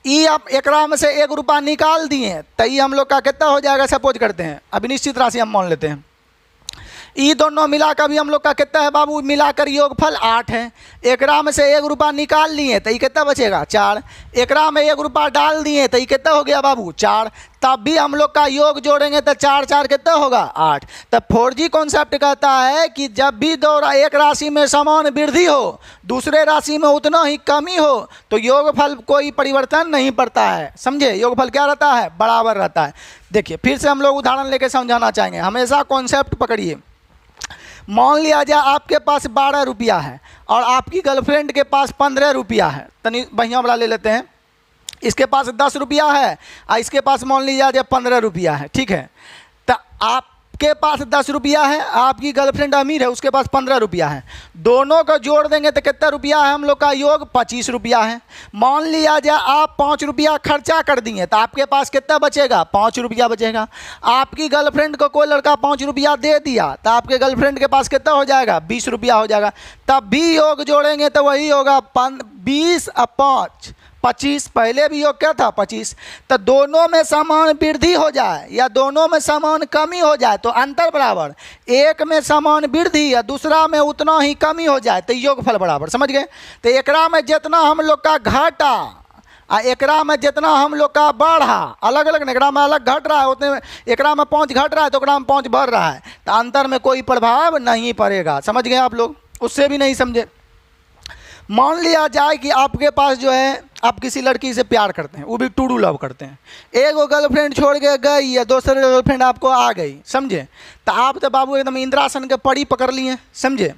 ई आप एकरा में से 1 रुपया निकाल दिए तो ये हम लोग का कितना हो जाएगा, सपोज करते हैं, अभी निश्चित राशि हम मान लेते हैं, ई दोनों मिलाकर भी हम लोग का कितना है बाबू, मिलाकर योगफल 8 है। एकरा में से 1 रुपया निकाल लिए तो ये कितना बचेगा 4, एकरा में 1 रुपया डाल दिए तो ये कितना हो गया बाबू 4, तब भी हम लोग का योग जोड़ेंगे तो 4 4 कितना होगा 8। तब 4G कॉन्सेप्ट कहता है कि जब भी एक राशि में समान वृद्धि हो दूसरे राशि में उतना ही कमी हो तो योगफल कोई परिवर्तन नहीं पड़ता है, समझे। योगफल क्या रहता है, बराबर रहता है। देखिए फिर से हम लोग उदाहरण लेके समझाना चाहेंगे, हमेशा कॉन्सेप्ट पकड़िए। मान लिया जाए आपके पास 12 रुपया है और आपकी गर्लफ्रेंड के पास 15 रुपया है, तनी बढ़िया वाला ले लेते हैं। इसके पास 10 रुपया है और इसके पास मान लिया जाए 15 रुपया है, ठीक है। तो आपके पास 10 रुपया है, आपकी गर्लफ्रेंड अमीर है, उसके पास 15 रुपया है, दोनों को जोड़ देंगे तो कितना रुपया है हम लोग का योग 25 रुपया है। मान लिया जाए आप 5 रुपया खर्चा कर दिए तो आपके पास कितना बचेगा, 5 रुपया बचेगा। आपकी गर्लफ्रेंड को कोई लड़का 5 रुपया दे दिया तो आपके गर्लफ्रेंड के पास कितना हो जाएगा, 20 रुपया हो जाएगा। तब भी योग जोड़ेंगे तो वही होगा 20 और 5 25। पहले भी योग क्या था 25। तो दोनों में समान वृद्धि हो जाए या दोनों में समान कमी हो जाए तो अंतर बराबर, एक में समान वृद्धि या दूसरा में उतना ही कमी हो जाए तो योगफल बराबर। समझ गए। तो एकरा में जितना हम लोग का घटा आ एकरा में जितना हम लोग का बढ़ा, अलग अलग, एकरा में अलग घट रहा है उतने में, एकरा में 5 घट रहा है तो एकरा में 5 बढ़ रहा है, तो अंतर में कोई प्रभाव नहीं पड़ेगा। समझ गए आप लोग, उससे भी नहीं समझे। मान लिया जाए कि आपके पास जो है आप किसी लड़की से प्यार करते हैं, वो भी टू डू लव करते हैं, एक वो गर्लफ्रेंड छोड़ के गई या दूसरी गर्लफ्रेंड आपको आ गई, समझे। तो आप तो बाबू एकदम इंद्रासन के पड़ी पकड़ लिए, समझे।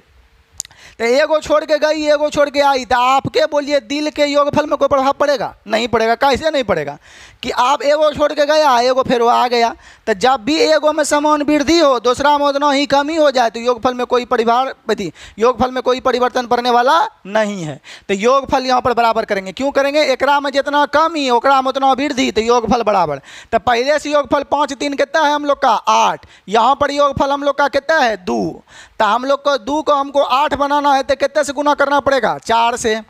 तो एगो छोड़ के गई एगो छोड़ के आई, तो आपके बोलिए दिल के योगफल में कोई प्रभाव पड़ेगा, नहीं पड़ेगा। कैसे नहीं पड़ेगा कि आप एगो छोड़ के गया एगो फिर वो आ गया, तो जब भी एगो में समान वृद्धि हो दूसरा में उतना ही कमी हो जाए तो योगफल में कोई योगफल में कोई परिवर्तन पड़ने वाला नहीं है। तो योगफल यहाँ पर बराबर करेंगे। क्यों करेंगे, एकरा में जितना कमी ओकरा में उतना वृद्धि, तो योगफल बराबर। तो पहले से योगफल 5 3 कितना है हम लोग का 8, यहाँ पर योगफल हम लोग का कितना है 2। तो हम लोग को 2 को हमको 8 बनाना है तो कितने से गुना करना पड़ेगा, 4 से।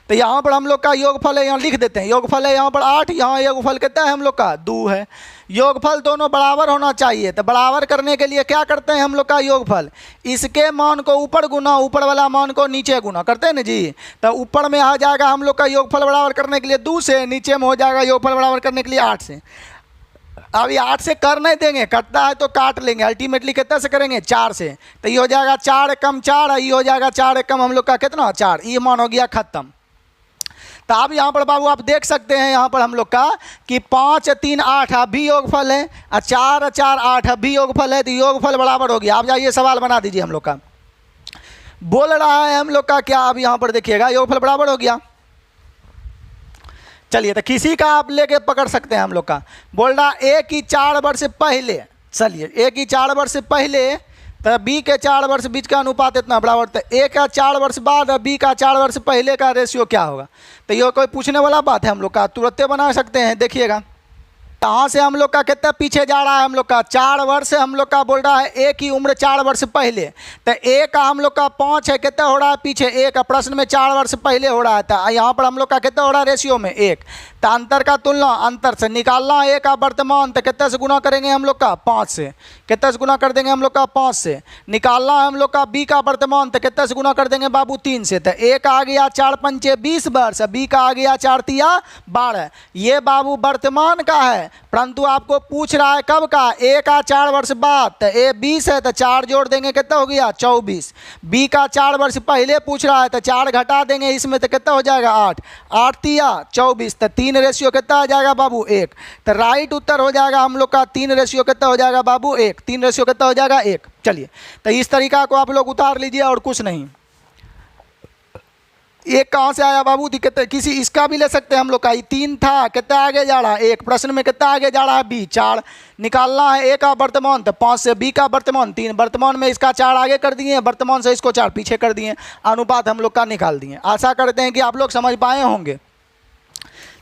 तो यहाँ पर हम लोग का योगफल है, यहाँ लिख देते हैं, योगफल है यहाँ पर 8, यहाँ योगफल कितना है हम लोग का 2 है। योगफल दोनों बराबर होना चाहिए। तो बराबर करने के लिए क्या करते हैं हम लोग का योगफल, इसके मान को ऊपर गुना, ऊपर वाला मान को नीचे गुना करते हैं ना जी। तो ऊपर में आ जाएगा हम लोग का योगफल बराबर करने के लिए 2 से, नीचे में हो जाएगा योगफल बराबर करने के लिए 8 से। अब ये 8 से कर नहीं देंगे, कटता है तो काट लेंगे, अल्टीमेटली कितना से करेंगे 4 से। तो ये हो जाएगा 4 कम 4, ये हो जाएगा 4 कम हम लोग का कितना 4, ये मान हो गया खत्म। तो अब यहाँ पर बाबू आप देख सकते हैं यहाँ पर हम लोग का कि 5 3 8 अभी योगफल है और 4 4 8 अभी योगफल है, तो योगफल बराबर हो गया। आप जाइए सवाल बना दीजिए हम लोग का, बोल रहा है हम लोग का क्या, अब यहाँ पर देखिएगा योगफल बराबर हो गया। चलिए तो किसी का आप लेके पकड़ सकते हैं हम लोग का, बोल रहा ए की 4 वर्ष पहले, चलिए ए की 4 वर्ष पहले तो बी के 4 वर्ष बीच का अनुपात इतना बराबर, तो ए का 4 वर्ष बाद और बी का 4 वर्ष पहले का रेशियो क्या होगा। तो ये कोई पूछने वाला बात है, हम लोग का तुरंत बना सकते हैं। देखिएगा कहाँ से हम लोग का कितना पीछे जा रहा है, हम लोग का 4 वर्ष हम लोग का बोल रहा है ए की उम्र 4 वर्ष पहले, तो ए का हम लोग का 5 है, कितना हो रहा है पीछे, ए का प्रश्न में 4 वर्ष पहले हो रहा था, यहाँ पर हम लोग का कितना हो रहा है रेशियो में 1। तो अंतर का तुलना, अंतर से निकालना ए का वर्तमान, तो कितना से गुना करेंगे हम लोग का 5 से, कितना से गुना कर देंगे हम लोग का 5 से। निकालना है हम लोग का बी का वर्तमान, तो कितना से गुना कर देंगे बाबू 3 से। तो ए का आ गया 4 पंचे 20 वर्ष, बी का आ गया 4 तिया 12। ये बाबू वर्तमान का है, परंतु आपको पूछ रहा है कब का, ए का 4 वर्ष बाद, तो ए 20 है तो 4 जोड़ देंगे कितना हो गया 24। बी का 4 वर्ष पहले पूछ रहा है तो 4 घटा देंगे इसमें तो कितना हो जाएगा 8, 8 तिया 24, तो 3 रेशियो कितना आ जाएगा बाबू 1। तो राइट उत्तर हो जाएगा हम लोग का 3 रेशियो कितना हो जाएगा बाबू 1, 3 रेशियो कितना हो जाएगा 1। चलिए तो इस तरीका को आप लोग उतार लीजिए और कुछ नहीं। एक कहाँ से आया बाबू, कितने किसी इसका भी ले सकते हैं हम लोग का, 3 था कितना आगे जा रहा है 1, प्रश्न में कितना आगे जा रहा है बी 4। निकालना है ए का वर्तमान, तो 5 से बी का वर्तमान 3, वर्तमान में इसका 4 आगे कर दिए, वर्तमान से इसको 4 पीछे कर दिए, अनुपात हम लोग का निकाल दिए। आशा करते हैं कि आप लोग समझ पाए होंगे।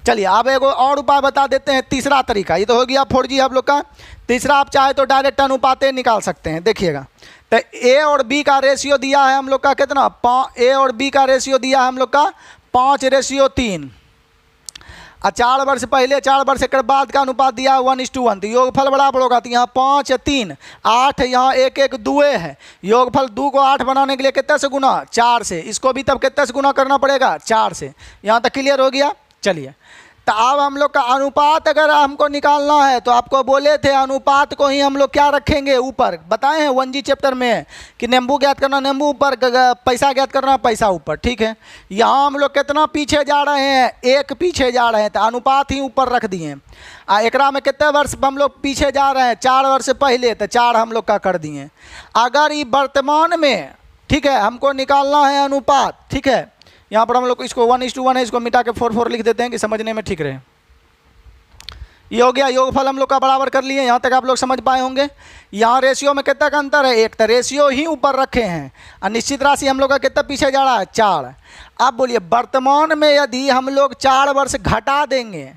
चलिए अब एक और उपाय बता देते हैं, तीसरा तरीका। ये तो हो गया 4G आप लोग का। तीसरा आप चाहे तो डायरेक्ट अनुपातें निकाल सकते हैं। देखिएगा तो ए और बी का रेशियो दिया है हम लोग का कितना, ए और बी का रेशियो दिया है हम लोग का 5:3। 4 वर्ष पहले 4 वर्ष के बाद का अनुपात दिया 1:1, तो योगफल बराबर होगा। तो यहाँ 5 3 8, यहाँ 1 1 2 है, योगफल 2 को 8 बनाने के लिए कितना से गुना 4 से, इसको भी तब कितना से गुना करना पड़ेगा 4 से। यहाँ तक क्लियर हो गया। चलिए तो अब हम लोग का अनुपात अगर हमको निकालना है तो आपको बोले थे अनुपात को ही हम लोग क्या रखेंगे ऊपर, बताए हैं 1G चैप्टर में कि नींबू ज्ञात करना नींबू ऊपर, पैसा ज्ञात करना पैसा ऊपर, ठीक है। यहाँ हम लोग कितना पीछे जा रहे हैं, 1 पीछे जा रहे हैं, तो अनुपात ही ऊपर रख दिए। एकरा में कितने वर्ष हम लोग पीछे जा रहे हैं, 4 वर्ष पहले, तो 4 हम लोग का कर दिए। अगर ये वर्तमान में, ठीक है, हमको निकालना है अनुपात, ठीक है, यहाँ पर हम लोग इसको 1:1 है, इसको मिटा के 4:4 लिख देते हैं कि समझने में ठीक रहे। ये हो गया, योगफल हम लोग का बराबर कर लिए, यहाँ तक आप लोग समझ पाए होंगे। यहाँ रेशियो में कितना का अंतर है, 1, तो रेशियो ही ऊपर रखे हैं और निश्चित राशि हम लोग का कितना पीछे जा रहा है, 4। अब बोलिए वर्तमान में यदि हम लोग 4 वर्ष घटा देंगे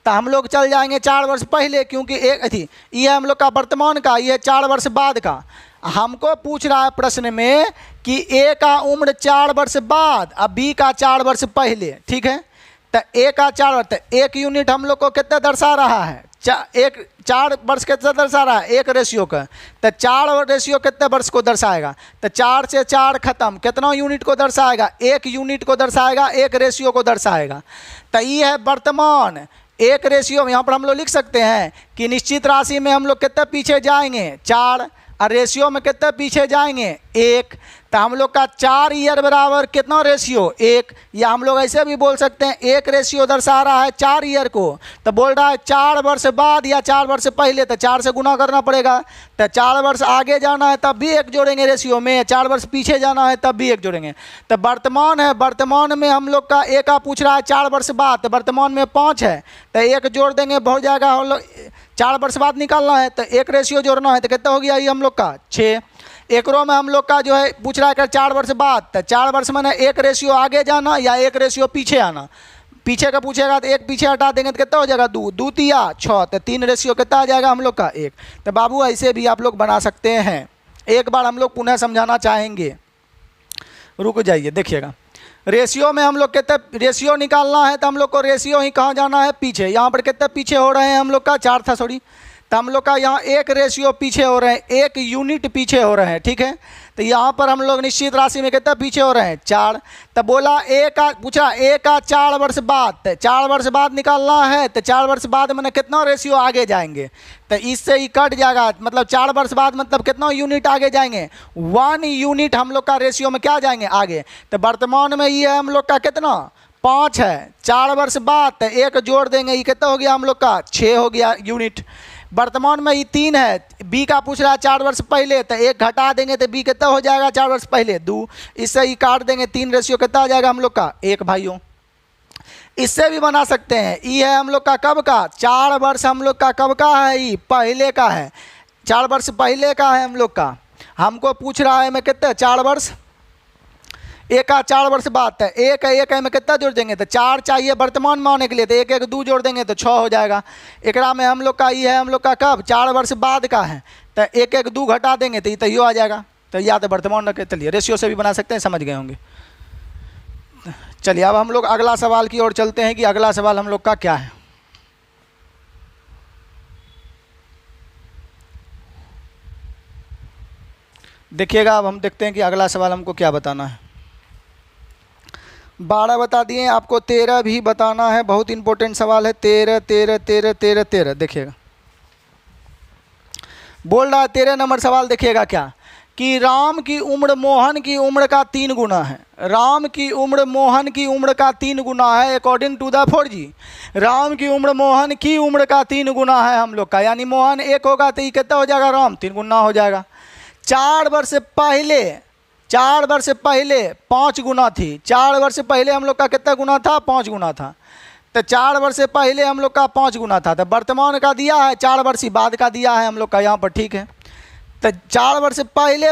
तो हम लोग चल जाएंगे 4 वर्ष पहले, क्योंकि एक थी ये हम लोग का वर्तमान का, ये 4 वर्ष बाद का। हमको पूछ रहा है प्रश्न में कि ए का उम्र 4 वर्ष बाद और बी का 4 वर्ष पहले, ठीक है। तो ए का 4 वर्ष, तो 1 यूनिट हम लोग को कितना दर्शा रहा है, 4 वर्ष कितना दर्शा रहा है, 1 रेशियो का। तो 4 रेशियो कितने वर्ष को दर्शाएगा, तो 4 से 4 खत्म, कितना यूनिट को दर्शाएगा, 1 यूनिट को दर्शाएगा, 1 रेशियो को दर्शाएगा। तो ये है वर्तमान 1 रेशियो। यहाँ पर हम लोग लिख सकते हैं कि निश्चित राशि में हम लोग कितना पीछे जाएंगे, 4, और रेशियो में कितना पीछे जाएंगे, 1। तो हम लोग का 4 ईयर बराबर कितना रेशियो, 1। या हम लोग ऐसे भी बोल सकते हैं 1 रेशियो दर्शा रहा है 4 ईयर को, तो बोल रहा है 4 वर्ष बाद या 4 वर्ष पहले, तो 4 से गुना करना पड़ेगा। तो 4 वर्ष आगे जाना है तब भी 1 जोड़ेंगे रेशियो में, 4 वर्ष पीछे जाना है तब भी 1 जोड़ेंगे। तो वर्तमान है, वर्तमान में हम लोग का 1 पूछ रहा है 4 वर्ष बाद, तो वर्तमान में 5 है, तो 1 जोड़ देंगे, हो जाएगा। हम लोग 4 वर्ष बाद निकालना है तो 1 रेशियो जोड़ना है, तो कितना हो गया ये हम लोग का 6। एकरों में हम लोग का जो है पूछ रहा है 4 वर्ष बाद, तो 4 वर्ष में 1 रेशियो आगे जाना या 1 रेशियो पीछे आना। पीछे का पूछेगा तो 1 पीछे हटा देंगे तो कितना हो जाएगा, 2, 2 तिया 6, तो 3 रेशियो कितना आ जाएगा हम लोग का 1। तो बाबू ऐसे भी आप लोग बना सकते हैं। एक बार हम लोग पुनः समझाना चाहेंगे, रुक जाइए, देखिएगा। रेशियो में हम लोग कितने रेशियो निकालना है, तो हम लोग को रेशियो ही कहाँ जाना है, पीछे। यहाँ पर कितने पीछे हो रहे हैं हम लोग का, 4 था सॉरी, तो हम लोग का यहाँ 1 रेशियो पीछे हो रहे हैं, 1 यूनिट पीछे हो रहे हैं, ठीक है। तो यहाँ पर हम लोग निश्चित राशि में कितना पीछे हो रहे हैं, 4। तो बोला ए का पूछा 1 का 4 वर्ष बाद, तो 4 वर्ष बाद निकालना है, तो 4 वर्ष बाद मैंने कितना रेशियो आगे जाएंगे, तो इससे ही कट जाएगा। मतलब 4 वर्ष बाद मतलब कितना यूनिट आगे जाएंगे, 1 यूनिट हम लोग का रेशियो में क्या जाएंगे आगे। तो वर्तमान में ये हम लोग का कितना 5 है, 4 वर्ष बाद तो 1 जोड़ देंगे, ये कितना हो गया हम लोग का 6 हो गया यूनिट। वर्तमान में ये 3 है, बी का पूछ रहा है 4 वर्ष पहले, तो 1 घटा देंगे तो बी कितना हो जाएगा 4 वर्ष पहले, 2। इससे ही काट देंगे, 3 रेशियो कितना आ जाएगा हम लोग का 1 भाइयों। इससे भी बना सकते हैं, ये है हम लोग का कब का, 4 वर्ष हम लोग का कब का है, ये पहले का है, 4 वर्ष पहले का है हम लोग का। हमको पूछ रहा है मैं कितना 4 वर्ष, 1 का 4 वर्ष बाद, है 1 में कितना जोड़ देंगे, तो 4 चाहिए वर्तमान में आने के लिए, तो 1 1 2 जोड़ देंगे तो 6 हो जाएगा। एकरा में हम लोग का ये है हम लोग का कब 4 वर्ष बाद का है, तो 1 1 2 घटा देंगे तो ये तैयो आ जाएगा। तो या तो वर्तमान रखे, चलिए रेशियो से भी बना सकते हैं, समझ गए होंगे। चलिए अब हम लोग अगला सवाल की ओर चलते हैं कि अगला सवाल हम लोग का क्या है। देखिएगा, अब हम देखते हैं कि अगला सवाल हमको क्या बताना है। 12 बता दिए, आपको 13 भी बताना है, बहुत इंपॉर्टेंट सवाल है। 13 13 13 13 13 देखिएगा, बोल रहा है 13 नंबर सवाल। देखिएगा क्या कि राम की उम्र मोहन की उम्र का 3 गुना है। राम की उम्र मोहन की उम्र का 3 गुना है according to the 4G। Ram की उम्र मोहन की उम्र का 3 गुना है हम लोग का, यानी मोहन 1 होगा तो ये कितना हो जाएगा, राम 3 गुना हो जाएगा। 4 वर्ष पहले 5 गुना थी। 4 वर्ष पहले हम लोग का कितना गुना था, 5 गुना था। तो 4 वर्ष पहले हम लोग का 5 गुना था। तो वर्तमान का दिया है, 4 वर्ष बाद का दिया है हम लोग का यहाँ पर, ठीक है। तो 4 वर्ष पहले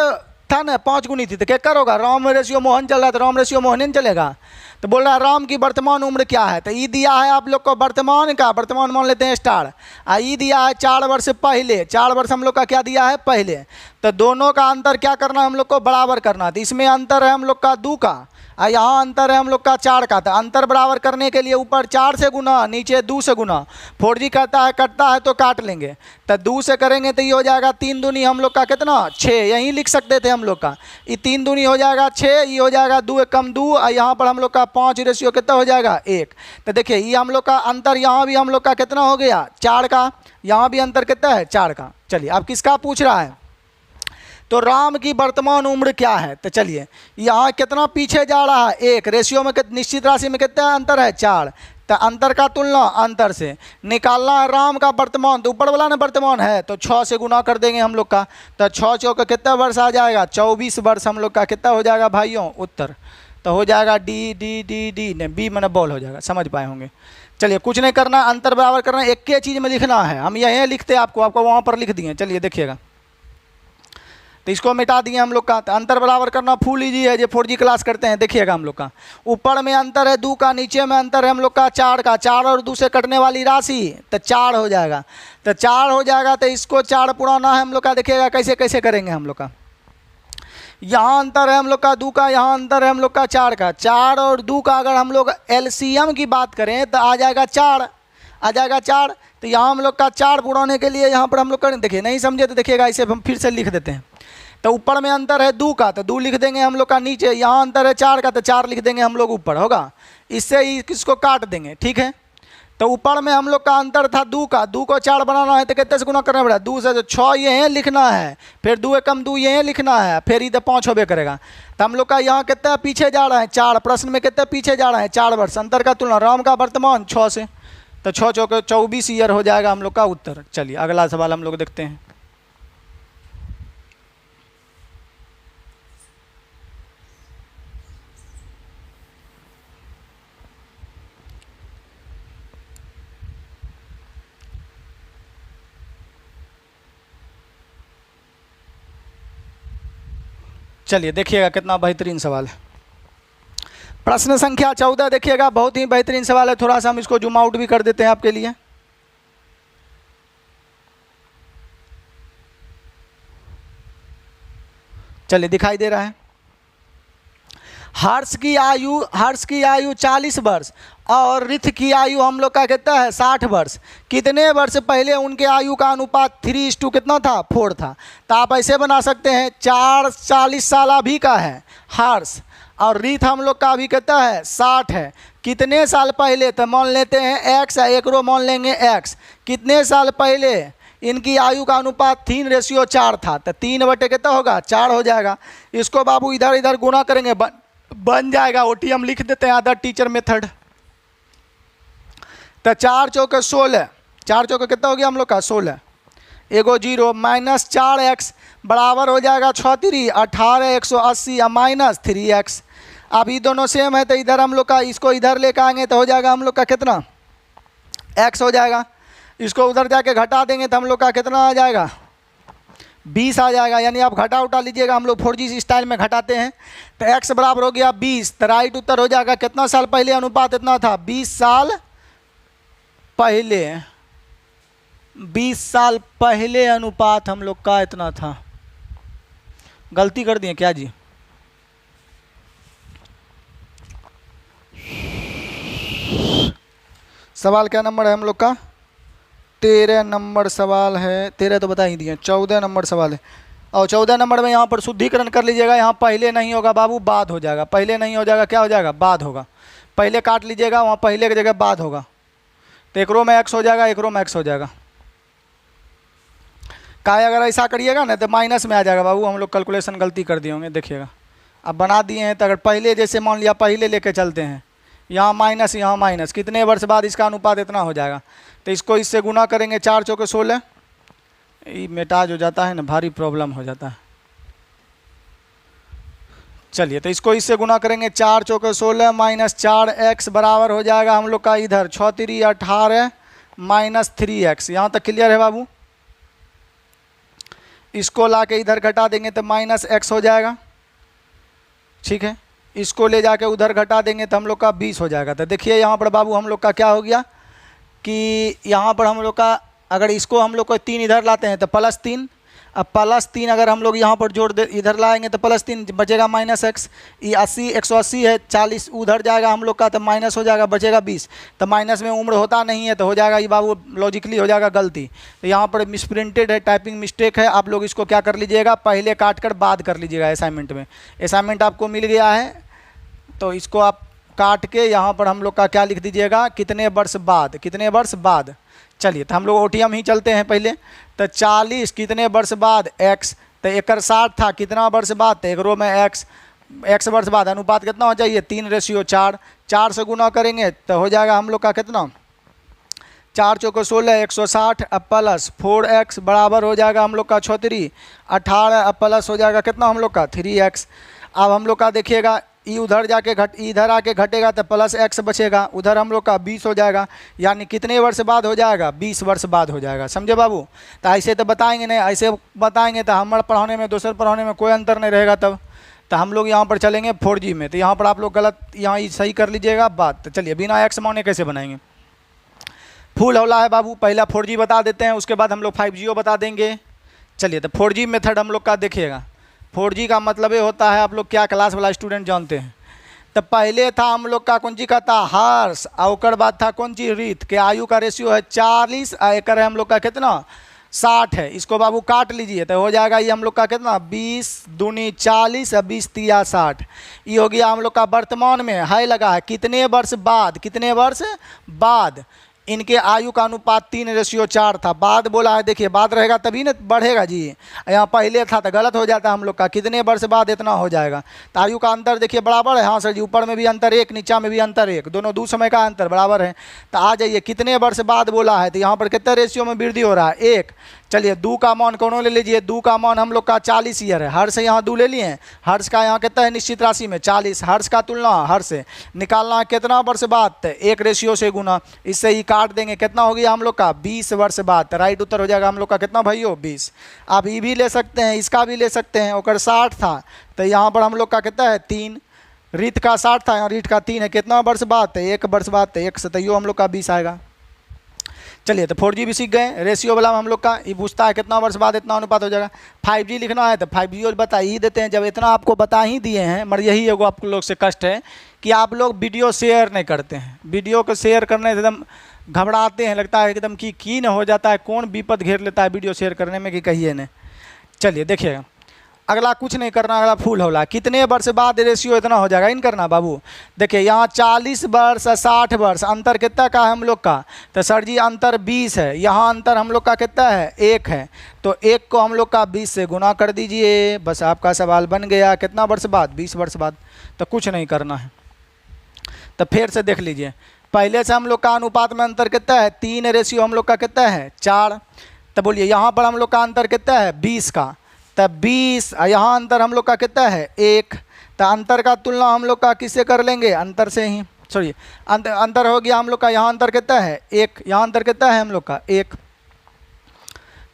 था ना 5 गुनी थी, तो क्या करोगा, राम रेशियो मोहन चल रहा है तो राम रेशियो मोहन चलेगा। तो बोल रहा है राम की वर्तमान उम्र क्या है, तो ये दिया है आप लोग को वर्तमान का, वर्तमान मान लेते हैं स्टार। ये दिया है 4 वर्ष पहले, 4 वर्ष हम लोग का क्या दिया है पहले। तो दोनों का अंतर क्या करना है हम लोग को, बराबर करना। तो इसमें अंतर है हम लोग का 2 का, यहाँ अंतर है हम लोग का 4 का। तो अंतर बराबर करने के लिए ऊपर 4 से गुना, नीचे 2 से गुना। 4G कहता है कटता है तो काट लेंगे, तो 2 से करेंगे तो ये हो जाएगा 3 दूनी हम लोग का कितना 6, यहीं लिख सकते थे हम लोग का। ये 3 दूनी हो जाएगा 6, ये हो जाएगा 2 एक कम 2, और यहाँ पर हम लोग का 5 रेशियो कितना हो जाएगा 1। तो देखिए ये हम लोग का अंतर यहाँ भी हम लोग का कितना हो गया 4 का, यहाँ भी अंतर कितना है 4 का। चलिए अब किसका पूछ रहा है, तो राम की वर्तमान उम्र क्या है। तो चलिए यहाँ कितना पीछे जा रहा है 1, रेशियो में निश्चित राशि में कितना अंतर है 4। तो अंतर का तुलना अंतर से निकालना है राम का वर्तमान, तो ऊपर वाला ना वर्तमान है तो 6 से गुना कर देंगे हम लोग का। तो 6 चौका कितना वर्ष आ जाएगा 24 वर्ष हम लोग का कितना हो जाएगा भाइयों उत्तर। तो हो जाएगा डी डी डी डी ने बी मैंने बॉल हो जाएगा, समझ पाए होंगे। चलिए कुछ नहीं करना, अंतर बराबर करना, एक के चीज़ में लिखना है, हम यहीं लिखते आपको वहाँ पर लिख दिए। चलिए देखिएगा, तो इसको मिटा दिए हम लोग का। तो अंतर बराबर करना फुल इजी है, जो 4G क्लास करते हैं। देखिएगा हम लोग का ऊपर में अंतर है 2 का, नीचे में अंतर है हम लोग का 4 का। 4 और 2 से कटने वाली राशि तो 4 हो जाएगा। तो 4 हो जाएगा, तो इसको 4 पुराना है हम लोग का। देखिएगा कैसे कैसे करेंगे हम लोग का। यहाँ अंतर है हम लोग का 2 का, यहाँ अंतर है हम लोग का 4 का। 4 और 2 का अगर हम लोग LCM की बात करें तो आ जाएगा 4, आ जाएगा 4। तो यहाँ हम लोग का 4 पुराने के लिए यहाँ पर हम लोग करें। देखिए नहीं समझे तो देखिएगा, इसे हम फिर से लिख देते हैं। तो ऊपर में अंतर है 2 का, तो 2 लिख देंगे हम लोग का नीचे। यहाँ अंतर है 4 का, तो 4 लिख देंगे हम लोग ऊपर, होगा। इससे इसको काट देंगे, ठीक है। तो ऊपर में हम लोग का अंतर था 2 का, 2 को 4 बनाना है तो कितने से गुना करना पड़ेगा 2 से। तो 6 ये लिखना है, फिर 2 कम 2 ये लिखना है, फिर इधर 5 होबे करेगा। तो हम लोग का यहाँ कितना पीछे जा रहा है 4, प्रश्न में कितना पीछे जा रहा है 4 वर्ष। अंतर का तुलना राम का वर्तमान 6 से, तो 6 चौके 24 ईयर हो जाएगा हम लोग का उत्तर। चलिए अगला सवाल हम लोग देखते हैं। चलिए देखिएगा कितना बेहतरीन सवाल है। प्रश्न संख्या 14 देखिएगा, बहुत ही बेहतरीन सवाल है। थोड़ा सा हम इसको जूम आउट भी कर देते हैं आपके लिए। चलिए दिखाई दे रहा है। हर्ष की आयु 40 वर्ष और रिथ की आयु हम लोग का कितना है 60 वर्ष। कितने वर्ष पहले उनके आयु का अनुपात 3:2 कितना था 4 था। तो आप ऐसे बना सकते हैं 40 साल अभी का है हर्ष, और रिथ हम लोग का अभी कितना है 60 है। कितने साल पहले, तो मान लेते हैं x है, एक रो मान लेंगे x। कितने साल पहले इनकी आयु का अनुपात 3:4 था। तो 3 बटे कितना होगा 4 हो जाएगा। इसको बाबू इधर इधर गुना करेंगे बन जाएगा OT, हम लिख देते हैं अदर टीचर मेथड। तो 4 चौके 16, 4 चौके कितना हो गया हम लोग का 16, एगो 0 माइनस 4x बराबर हो जाएगा 6 3 18 180 या माइनस 3x। अब ये दोनों सेम है तो इधर हम लोग का इसको इधर लेकर आएंगे तो हो जाएगा हम लोग का कितना x हो जाएगा। इसको उधर जाके घटा देंगे तो हम लोग का कितना आ जाएगा 20 आ जाएगा। यानी आप घटा उठा लीजिएगा, हम लोग 4G स्टाइल में घटाते हैं। तो x बराबर हो गया 20, तो राइट उत्तर हो जाएगा कितना साल पहले अनुपात इतना था 20 साल पहले। 20 साल पहले अनुपात हम लोग का इतना था। गलती कर दिए क्या जी? सवाल क्या नंबर है हम लोग का 13 नंबर सवाल है। 13 तो बता ही दिए, 14 नंबर सवाल है। और 14 नंबर में यहाँ पर शुद्धिकरण कर लीजिएगा। यहाँ पहले नहीं होगा बाबू, बाद हो जाएगा। पहले नहीं हो जाएगा, क्या हो जाएगा बाद होगा। पहले काट लीजिएगा, वहाँ पहले की जगह बाद होगा। तो एक रो में x हो जाएगा, एक रो में x हो जाएगा। काय अगर ऐसा करिएगा ना तो माइनस में आ जाएगा बाबू। हम लोग कैलकुलेशन गलती कर दिए होंगे। देखिएगा अब बना दिए हैं, तो अगर पहले जैसे मान लिया पहले लेके चलते हैं, यहाँ माइनस यहाँ माइनस, कितने वर्ष बाद इसका अनुपात इतना हो जाएगा। तो इसको इससे गुना करेंगे 4 चौके 16, ये मेटाज हो जाता है ना, भारी प्रॉब्लम हो जाता है। चलिए तो इसको इससे गुना करेंगे 4 चौके 16 माइनस 4x बराबर हो जाएगा हम लोग का इधर 6 3 18 माइनस 3x। यहाँ तक क्लियर है बाबू? इसको ला के इधर घटा देंगे तो माइनस x हो जाएगा, ठीक है। इसको ले जाके उधर घटा देंगे तो हम लोग का 20 हो जाएगा। तो देखिए यहाँ पर बाबू हम लोग का क्या हो गया कि यहाँ पर हम लोग का अगर इसको हम लोग को 3 इधर लाते हैं तो +3, अब +3 अगर हम लोग यहाँ पर जोड़ दे, इधर लाएंगे तो +3 बचेगा -x। ये 80 180 है, 40 उधर जाएगा हम लोग का तो माइनस हो जाएगा, बचेगा 20। तो माइनस में उम्र होता नहीं है तो हो जाएगा ये बाबू लॉजिकली हो जाएगा गलती। तो यहाँ पर मिसप्रिंटेड है, टाइपिंग मिस्टेक है। आप लोग इसको क्या कर लीजिएगा, पहले काट कर बाद कर लीजिएगा असाइनमेंट में। असाइनमेंट आपको मिल गया है तो इसको आप काट के यहाँ पर हम लोग का क्या लिख दीजिएगा, कितने वर्ष बाद, कितने वर्ष बाद। चलिए तो हम लोग ओटीएम ही चलते हैं पहले। तो 40 कितने वर्ष बाद x, तो 1/60 था कितना वर्ष बाद, तो 1 रो में x वर्ष बाद। अनुपात कितना हो जाइए 3:4। 4 से गुना करेंगे तो हो जाएगा हम लोग का कितना, 4 चौको 16 160 अब प्लस 4x बराबर हो जाएगा हम लोग का 34 18 अब प्लस हो जाएगा कितना हम लोग का 3x। अब हम लोग का देखिएगा ई उधर जाके इधर आके घटेगा तो +x बचेगा, उधर हम लोग का 20 हो जाएगा, यानी कितने वर्ष बाद हो जाएगा, 20 वर्ष बाद हो जाएगा। समझे बाबू। तो ऐसे तो बताएंगे नहीं, ऐसे बताएंगे तो हमारे पढ़ाने में दूसरे पढ़ाने में कोई अंतर नहीं रहेगा। तब तो हम लोग यहाँ पर चलेंगे 4G में। तो यहाँ पर आप लोग गलत यहाँ सही कर लीजिएगा बात। तो चलिए बिना x माने कैसे बनाएंगे, फुल हौला है बाबू। पहला 4G बता देते हैं, उसके बाद हम लोग 5G बता देंगे। चलिए तो 4G मेथड हम लोग का देखिएगा। 4G का मतलब ये होता है, आप लोग क्या क्लास वाला स्टूडेंट जानते हैं। तो पहले था हम लोग का कौन ची का था हर्ष, और बाद था कौन ची रीत के। आयु का रेशियो है 40 और एक है हम लोग का कितना 60 है। इसको बाबू काट लीजिए तो हो जाएगा ये हम लोग का कितना 20 दूनी 40 और 20 तिया 60। ये हो गया हम लोग का वर्तमान में है लगा है कितने वर्ष बाद, कितने वर्ष बाद इनके आयु का अनुपात 3:4 था। बाद बोला है, देखिए बाद रहेगा तभी ना बढ़ेगा जी। यहाँ पहले था तो गलत हो जाता हम लोग का, कितने वर्ष बाद इतना हो जाएगा। तो आयु का अंतर देखिए बराबर है, हाँ सर जी, ऊपर में भी अंतर 1 नीचा में भी अंतर 1, दोनों दो समय का अंतर बराबर है। तो आ जाइए कितने वर्ष बाद बोला है, तो यहाँ पर कितने रेशियो में वृद्धि हो रहा है 1। चलिए 2 का मान कौन ले लीजिए, 2 का मान हम लोग का 40 ईयर है। हर्ष यहाँ 2 ले लिए, हर्ष का यहाँ कितना है निश्चित राशि में 40। हर्ष का तुलना हर्ष से निकालना है कितना वर्ष बाद, तो 1 रेशियो से गुना, इससे ही काट देंगे कितना हो गया हम लोग का 20 वर्ष बाद। तो राइट उत्तर हो जाएगा हम लोग का कितना भाइयों 20। आप ये भी ले सकते हैं, इसका भी ले सकते हैं। और 60 था तो यहाँ पर हम लोग का कितना है 3। रीत का 60 था, यहाँ रीत का 3 है, कितना वर्ष बाद, तो 1 वर्ष बाद, तो 1 से तो हम लोग का 20 आएगा। चलिए तो 4G भी सीख गए। रेशियो वाला हम लोग का ये पूछता है कितना वर्ष बाद इतना अनुपात हो जाएगा। 5G लिखना है तो 5G बता ही देते हैं। जब इतना आपको बता ही दिए हैं, मगर यही एगो आप लोग से कष्ट है कि आप लोग वीडियो शेयर नहीं करते हैं। वीडियो को शेयर करने से एकदम घबराते हैं, लगता है एकदम की न हो जाता है, कौन विपद घेर लेता है वीडियो शेयर करने में कि कहिए नहीं। चलिए देखिएगा अगला कुछ नहीं करना, अगला फुल होला कितने वर्ष बाद रेशियो इतना हो जाएगा इन करना बाबू। देखिए यहाँ 40 वर्ष 60 वर्ष अंतर कितना का है हम लोग का, तो सर जी अंतर 20 है। यहाँ अंतर हम लोग का कितना है 1 है, तो 1 को हम लोग का 20 से गुना कर दीजिए, बस आपका सवाल बन गया। कितना वर्ष बाद 20 वर्ष बाद। तो कुछ नहीं करना है। तो फिर से देख लीजिए, पहले से हम लोग का अनुपात में अंतर कितना है 3 रेशियो हम लोग का कितना है 4। तो बोलिए यहाँ पर हम लोग का अंतर कितना है 20 का, तब 20 यहाँ अंतर हम लोग का कितना है 1। तो अंतर का तुलना हम लोग का किससे कर लेंगे, अंतर से ही। सॉरी अंतर हो गया हम लोग का, यहाँ अंतर कितना है 1, यहाँ अंतर कितना है हम लोग का 1।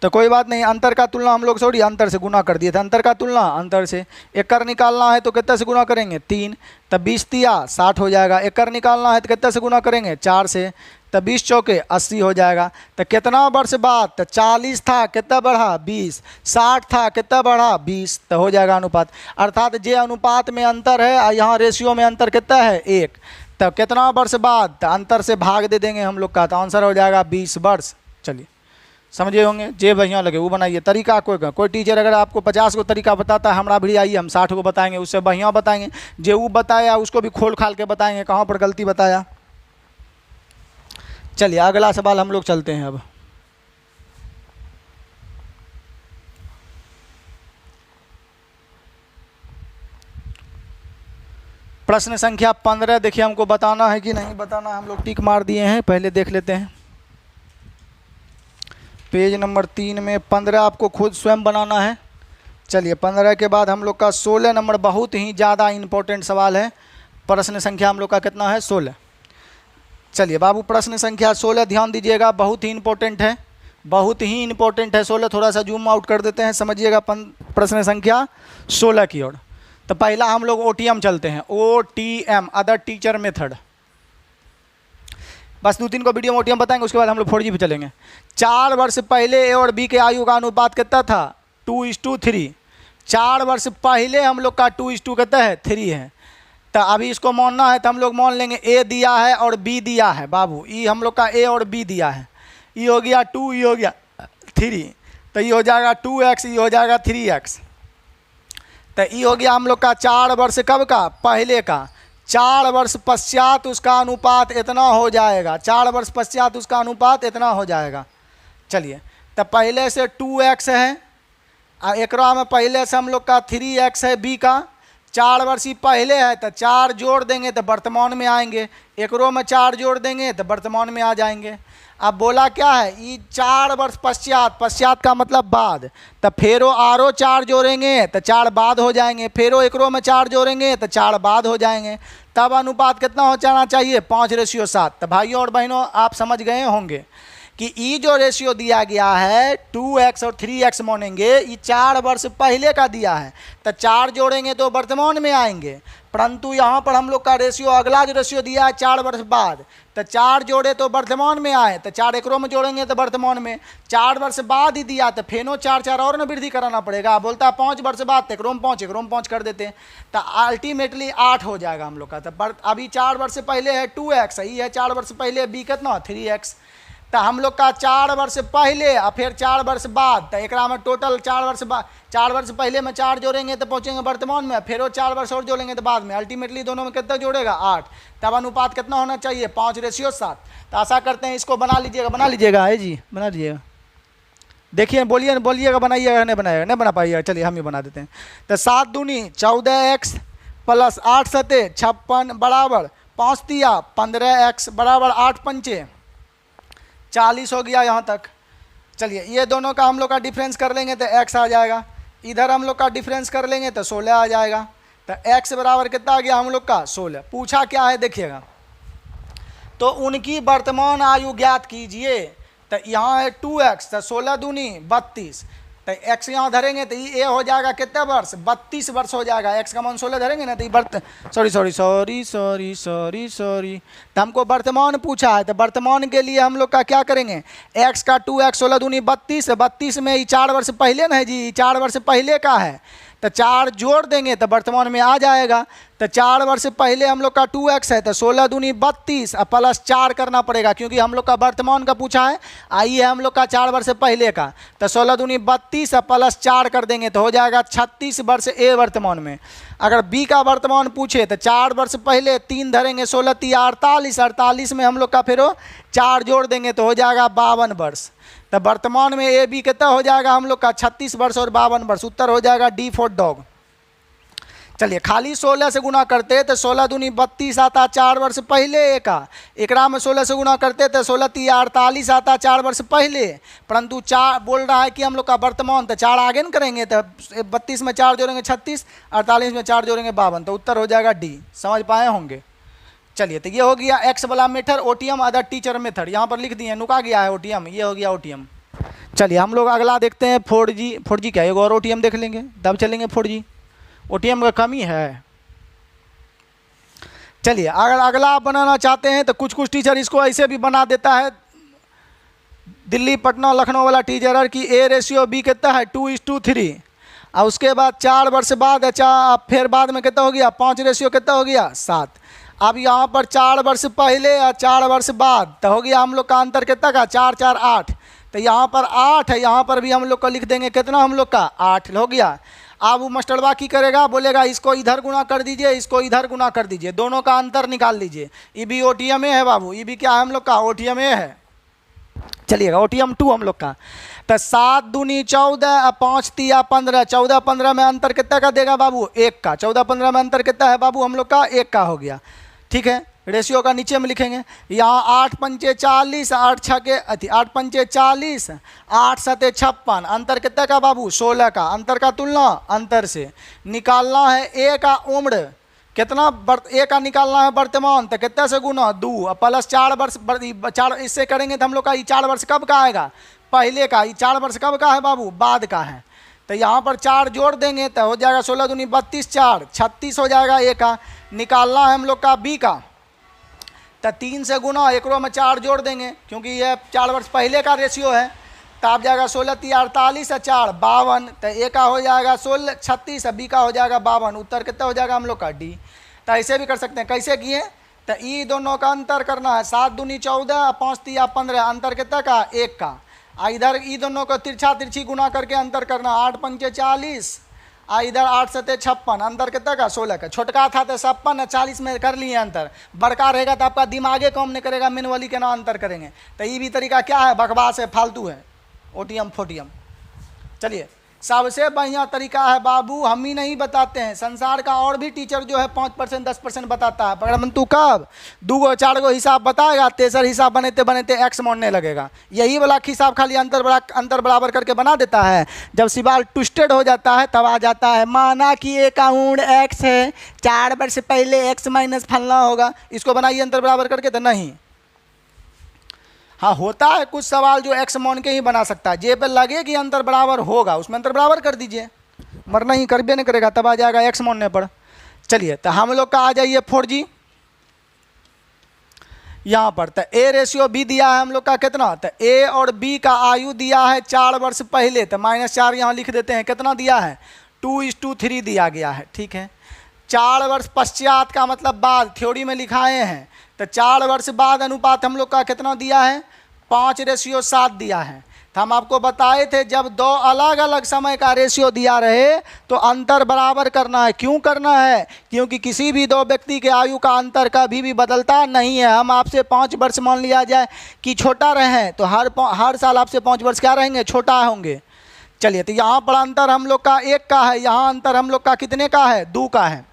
तो कोई बात नहीं, अंतर का तुलना हम लोग सॉरी अंतर से गुना कर दिए थे। अंतर का तुलना अंतर से, 1 कर निकालना है तो कितना से गुना करेंगे 3, तब 20 तिया 60 हो जाएगा। 1 कर निकालना है तो कितना से गुना करेंगे 4 से, तब 20 चौके 80 हो जाएगा। तो कितना वर्ष बाद, तो 40 था कितना बढ़ा 20, 60 था कितना बढ़ा 20, तो हो जाएगा अनुपात। अर्थात जे अनुपात में अंतर है और यहाँ रेशियो में अंतर कितना है 1, तो कितना वर्ष बाद, तो अंतर से भाग दे देंगे हम लोग का, तो आंसर हो जाएगा 20 वर्ष। चलिए समझे होंगे, जे बढ़िया लगे वो बनाइए। तरीका कोई टीचर अगर आपको 50 को तरीका बताता है, हमारा भी आइए हम 60 को बताएंगे, उससे बढ़िया बताएंगे। जे वो बताया उसको भी खोल खाल के बताएंगे कहाँ पर गलती बताया। चलिए अगला सवाल हम लोग चलते हैं। अब प्रश्न संख्या 15 देखिए, हमको बताना है कि नहीं बताना, हम लोग टिक मार दिए हैं, पहले देख लेते हैं। पेज नंबर 3 में 15 आपको खुद स्वयं बनाना है। चलिए 15 के बाद हम लोग का 16 नंबर बहुत ही ज़्यादा इम्पोर्टेंट सवाल है। प्रश्न संख्या हम लोग का कितना है 16। चलिए बाबू प्रश्न संख्या 16 ध्यान दीजिएगा, बहुत ही इंपॉर्टेंट है, बहुत ही इंपॉर्टेंट है 16। थोड़ा सा जूम आउट कर देते हैं, समझिएगा प्रश्न संख्या 16 की ओर। तो पहला हम लोग OTM चलते हैं, OTM अदर टीचर मेथड। बस 2-3 को वीडियो में OTM बताएंगे, उसके बाद हम लोग 4G पे चलेंगे। 4 वर्ष पहले A और B के आयु का अनुपात कितना था 2:3, 4 वर्ष पहले हम लोग का 2:2 कहता है 3 है। तो अभी इसको मानना है तो हम लोग मान लेंगे ए दिया है और बी दिया है बाबू, ई हम लोग का ए और बी दिया है, ई हो गया 2, ई हो गया 3, तो ये हो जाएगा 2x, ये हो जाएगा 3x। तो ये हो गया हम लोग का 4 वर्ष कब का, पहले का। 4 वर्ष पश्चात उसका अनुपात इतना हो जाएगा, 4 वर्ष पश्चात उसका अनुपात इतना हो जाएगा। चलिए, तो पहले से 2x है, एकरा में पहले से हम लोग का 3x है बी का। 4 वर्ष ही पहले है तो 4 जोड़ देंगे तो वर्तमान में आएंगे, एकरो में 4 जोड़ देंगे तो वर्तमान में आ जाएंगे। अब बोला क्या है, ये 4 वर्ष पश्चात, पश्चात का मतलब बाद, तो फेरो आरो 4 जोड़ेंगे तो 4 बाद हो जाएंगे, फेरो एकरो में 4 जोड़ेंगे तो 4 बाद हो जाएंगे। तब अनुपात कितना हो जाना चाहिए, 5:7। तो भाइयों और बहनों आप समझ गए होंगे कि ये जो रेशियो दिया गया है 2x और 3x मानेंगे, ये 4 वर्ष पहले का दिया है, तो 4 जोड़ेंगे तो वर्तमान में आएंगे। परंतु यहाँ पर हम लोग का रेशियो, अगला जो रेशियो दिया है 4 वर्ष बाद, तो 4 जोड़े तो वर्तमान में आए, तो 4 एकरों में जोड़ेंगे तो वर्तमान में। 4 वर्ष बाद ही दिया तो फेनो 4 और न वृद्धि कराना पड़ेगा। बोलता है 5 वर्ष बाद, तो एकरों में 5, एकरों में 5 कर देते हैं, तो अल्टीमेटली 8 हो जाएगा हम लोग का। तो अभी 4 वर्ष पहले है 2x, सही है, 4 वर्ष पहले बी कितना 3x। तो हम लोग का 4 वर्ष पहले और फिर 4 वर्ष बाद, तो एक में टोटल 4 वर्ष बाद, 4 वर्ष पहले में 4 जोड़ेंगे तो पहुंचेंगे वर्तमान में, फिर वो 4 वर्ष और जोड़ेंगे तो बाद में, अल्टीमेटली दोनों में कितना जोड़ेगा 8। तब अनुपात कितना होना चाहिए, 5:7। तो आशा करते हैं इसको बना लीजिएगा है जी, बना लीजिएगा। देखिए बोलिएगा बनाइएगा, नहीं बनाइएगा, नहीं बना पाइएगा, चलिए हम ही बना देते हैं। तो 7 दूनी 14x प्लस 8 सते 56 बराबर 5 दिया 15x बराबर 8 पंचे 40 हो गया यहाँ तक। चलिए, ये दोनों का हम लोग का डिफरेंस कर लेंगे तो x आ जाएगा, इधर हम लोग का डिफरेंस कर लेंगे तो 16 आ जाएगा। तो x बराबर कितना आ गया हम लोग का 16। पूछा क्या है देखिएगा, तो उनकी वर्तमान आयु ज्ञात कीजिए। तो यहाँ है 2x, तो 16 दूनी 32, तो x यहाँ धरेंगे तो ये हो जाएगा कितने वर्ष, 32 वर्ष हो जाएगा। x का मान 16 धरेंगे ना तो ये सॉरी तो हमको वर्तमान पूछा है, तो वर्तमान के लिए हम लोग का क्या करेंगे, x का 2x 16 दूनी 32, 32 में ये 4 वर्ष पहले ना है जी, 4 वर्ष पहले का है, तो 4 जोड़ देंगे तो वर्तमान में आ जाएगा। तो 4 वर्ष पहले हम लोग का 2x है, तो 16 दूनी 32 और प्लस 4 करना पड़ेगा, क्योंकि हम लोग का वर्तमान का पूछा है, आइए हम लोग का 4 वर्ष पहले का, तो 16 दूनी 32 और प्लस 4 कर देंगे तो हो जाएगा 36 वर्ष ए वर्तमान में। अगर बी का वर्तमान पूछे तो 4 वर्ष पहले 3 धरेंगे, 16 3 48, 48 में हम लोग का फिर 4 जोड़ देंगे तो हो जाएगा 52 वर्ष। तो वर्तमान में ए बी कितना हो जाएगा हम लोग का 36 वर्ष और 52 वर्ष। उत्तर हो जाएगा डी फॉर डॉग। चलिए, खाली 16 से गुना करते तो 16 दूनी 32 आता 4 वर्ष पहले का, एकरा में 16 से गुना करते तो 16 3 48 आता 4 वर्ष पहले, परंतु 4 बोल रहा है कि हम लोग का वर्तमान, तो 4 आगे न करेंगे तो 32 में 4 जोड़ेंगे 36, 48 में 4 जोड़ेंगे 52, तो उत्तर हो जाएगा डी। समझ पाए होंगे। चलिए, तो ये हो गया एक्स वाला method, OTM other teacher method, यहाँ पर लिख दिए, नुका गया है ओटीएम, ये हो गया ओटीएम। चलिए, हम लोग अगला देखते हैं 4G क्या, एक और ओटीएम देख लेंगे तब चलेंगे 4G। ओटीएम का कमी है। चलिए, अगर अगला आप बनाना चाहते हैं तो कुछ टीचर इसको ऐसे भी बना देता है, दिल्ली पटना लखनऊ वाला टीचर की ए रेशियो बी कितना है 2:3, और उसके बाद 4 वर्ष बाद फिर बाद में कितना हो गया 5 रेशियो कितना हो गया 7। अब यहाँ पर 4 वर्ष पहले और 4 वर्ष बाद, तो हो गया हम लोग का अंतर कितना का 4 4 8, तो यहाँ पर 8 है, यहाँ पर भी हम लोग का लिख देंगे कितना हम लोग का 8 हो गया। अब वो मास्टरबा की करेगा, बोलेगा इसको इधर गुना कर दीजिए, इसको इधर गुना कर दीजिए, दोनों का अंतर निकाल लीजिए। ये भी ओटीएम है बाबू, ये भी क्या है हम लोग का ओटीएम है। चलिएगा, ओटीएम 2 हम लोग का। तो 7 दूनी 14 और 5 तिया 15, 14 15 में अंतर कितना का देगा बाबू 1 का, 14 15 में अंतर कितना है बाबू हम लोग का 1 का हो गया। ठीक है, रेशियो का नीचे में लिखेंगे, यहाँ 8 पंचे 40, 8 छके 8 पंचे 40, 8 सते 56, अंतर कितना का बाबू 16 का। अंतर का तुलना अंतर से निकालना है ए का उम्र कितना, ए का निकालना है वर्तमान, तो कितना से गुना 2 प्लस 4 वर्ष, 4 इससे करेंगे तो हम लोग का ये 4 वर्ष कब का आएगा पहले का, ये 4 वर्ष कब का है बाबू बाद का है। तो यहाँ पर 4 जोड़ देंगे तो हो जाएगा 16 दूनी 32, 4 36 हो जाएगा ए का। निकालना है हम लोग का बी का, तो 3 से गुना एकरो में 4 जोड़ देंगे, क्योंकि ये 4 वर्ष पहले का रेशियो है, तो आप जाएगा 16 3 48 और 4 52, तो ए का हो जाएगा 16 36 और बी का हो जाएगा 52। उत्तर कितना हो जाएगा हम लोग का डी। तो ऐसे भी कर सकते हैं। कैसे किए, तो ई दोनों का अंतर करना है, 7 दूनी 14 और 5 3 15, अंतर कितना का 1 का। इधर ई दोनों को तिरछा तिरछी गुना करके अंतर करना, 8 पंचे 40 इधर 8 सते 56, अंतर कितना का 16 का। छोटका था तो 56 40 में कर लिए अंतर, बड़का रहेगा तो आपका दिमागे काम नहीं करेगा, मैनुअली के ना अंतर करेंगे। तो ये भी तरीका क्या है, बकवास है, फालतू है, ओटीएम फोटीएम। चलिए, सबसे बढ़िया तरीका है बाबू, हम ही नहीं बताते हैं, संसार का और भी टीचर जो है 5% 10% बताता है। परंतु कब 2 4 गो हिसाब बताएगा, तेसर हिसाब बनते बनते एक्स मानने लगेगा। यही वाला हिसाब खाली अंतर बराबर करके बना देता है। जब सवाल ट्विस्टेड हो जाता है तब आ जाता है, माना कि एक काउंट एक्स है, 4 वर्ष पहले एक्स माइनस फलना होगा, इसको बनाइए अंतर बराबर करके। तो नहीं, हाँ होता है कुछ सवाल जो एक्स मान के ही बना सकता है, जे पे लगे कि अंतर बराबर होगा उसमें अंतर बराबर कर दीजिए, वरना ही कर भी नहीं करेगा, तब आ जाएगा एक्स मानने पर। चलिए, तो हम लोग का आ जाइए 4G यहाँ पर। तो ए रेशियो बी दिया है हम लोग का कितना, तो ए और बी का आयु दिया है 4 वर्ष पहले, तो -4 यहाँ लिख देते हैं। कितना दिया है, 2:3 दिया गया है, ठीक है। 4 वर्ष पश्चात का मतलब बाद, थ्योरी में लिखाए हैं, तो 4 वर्ष बाद अनुपात हम लोग का कितना दिया है, 5:7 दिया है। तो हम आपको बताए थे जब 2 अलग अलग समय का रेशियो दिया रहे तो अंतर बराबर करना है। क्यों करना है, क्योंकि किसी भी 2 व्यक्ति के आयु का अंतर कभी भी बदलता नहीं है। हम आपसे 5 वर्ष मान लिया जाए कि छोटा रहे तो हर साल आपसे 5 वर्ष क्या रहेंगे, छोटा होंगे। चलिए, तो यहाँ पर अंतर हम लोग का 1 का है, यहाँ अंतर हम लोग का कितने का है, 2 का है।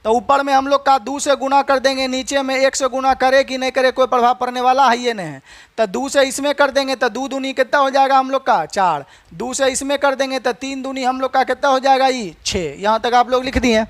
तो ऊपर में हम लोग का 2 से गुना कर देंगे, नीचे में 1 से गुना करे कि नहीं करे कोई प्रभाव पड़ने वाला है ये नहीं है। तो 2 से इसमें कर देंगे तो 2 दूनी कितना हो जाएगा हम लोग का 4, 2 से इसमें कर देंगे तो 3 दूनी हम लोग का कितना हो जाएगा ये 6। यहाँ तक आप लोग लिख दिए।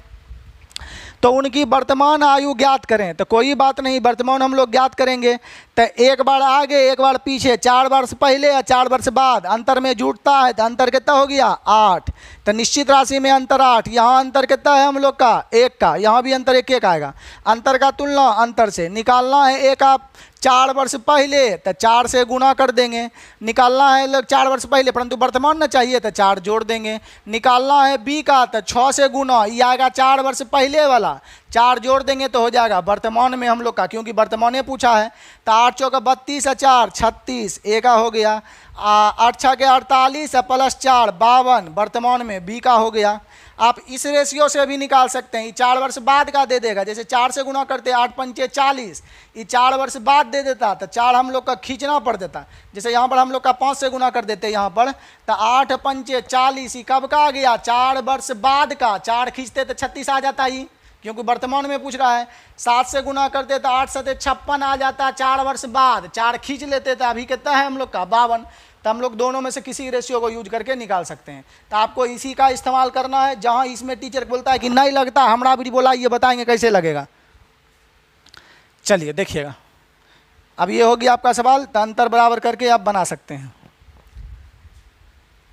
तो उनकी वर्तमान आयु ज्ञात करें, तो कोई बात नहीं, वर्तमान हम लोग ज्ञात करेंगे। तो एक बार आगे एक बार पीछे, 4 वर्ष पहले या 4 वर्ष बाद, अंतर में जुटता है तो अंतर कितना हो गया 8। तो निश्चित राशि में अंतर 8, यहाँ अंतर कितना है हम लोग का 1 का, यहाँ भी अंतर 1 आएगा। अंतर का तुलना अंतर से निकालना है, एक आप 4 वर्ष पहले तो 4 से गुना कर देंगे, निकालना है लोग 4 वर्ष पहले, परंतु वर्तमान न चाहिए तो 4 जोड़ देंगे। निकालना है बी का तो 6 से गुना, ये आएगा 4 वर्ष पहले वाला, 4 जोड़ देंगे तो हो जाएगा वर्तमान में हम लोग का, क्योंकि वर्तमान में पूछा है। तो 8 चौका 32 और 4 36, ए का हो गया, 8 6 के 48 प्लस 4 52, वर्तमान में बी का हो गया। आप इस रेशियो से भी निकाल सकते हैं, ये 4 वर्ष बाद का दे देगा, जैसे 4 से गुना करते 8 पंचे 40, ये 4 वर्ष बाद दे देता तो 4 हम लोग का खींचना पड़ देता, जैसे यहाँ पर हम लोग का 5 से गुना कर देते यहाँ पर, तो 8 पंचे 40, ये कब का आ गया 4 वर्ष बाद का, 4 खींचते तो 36 आ जाता ही, क्योंकि वर्तमान में पूछ रहा है। 7 से गुना करते तो 8 सते 56 आ जाता, 4 वर्ष बाद 4 खींच लेते तो अभी कितना है हम लोग का 52। तो हम लोग दोनों में से किसी रेशियो को यूज करके निकाल सकते हैं। तो आपको इसी का इस्तेमाल करना है, जहां इसमें टीचर बोलता है कि नहीं लगता, हमरा भी बोला, ये बताएंगे कैसे लगेगा। चलिए देखिएगा, अब ये हो गया आपका सवाल, तो अंतर बराबर करके आप बना सकते हैं।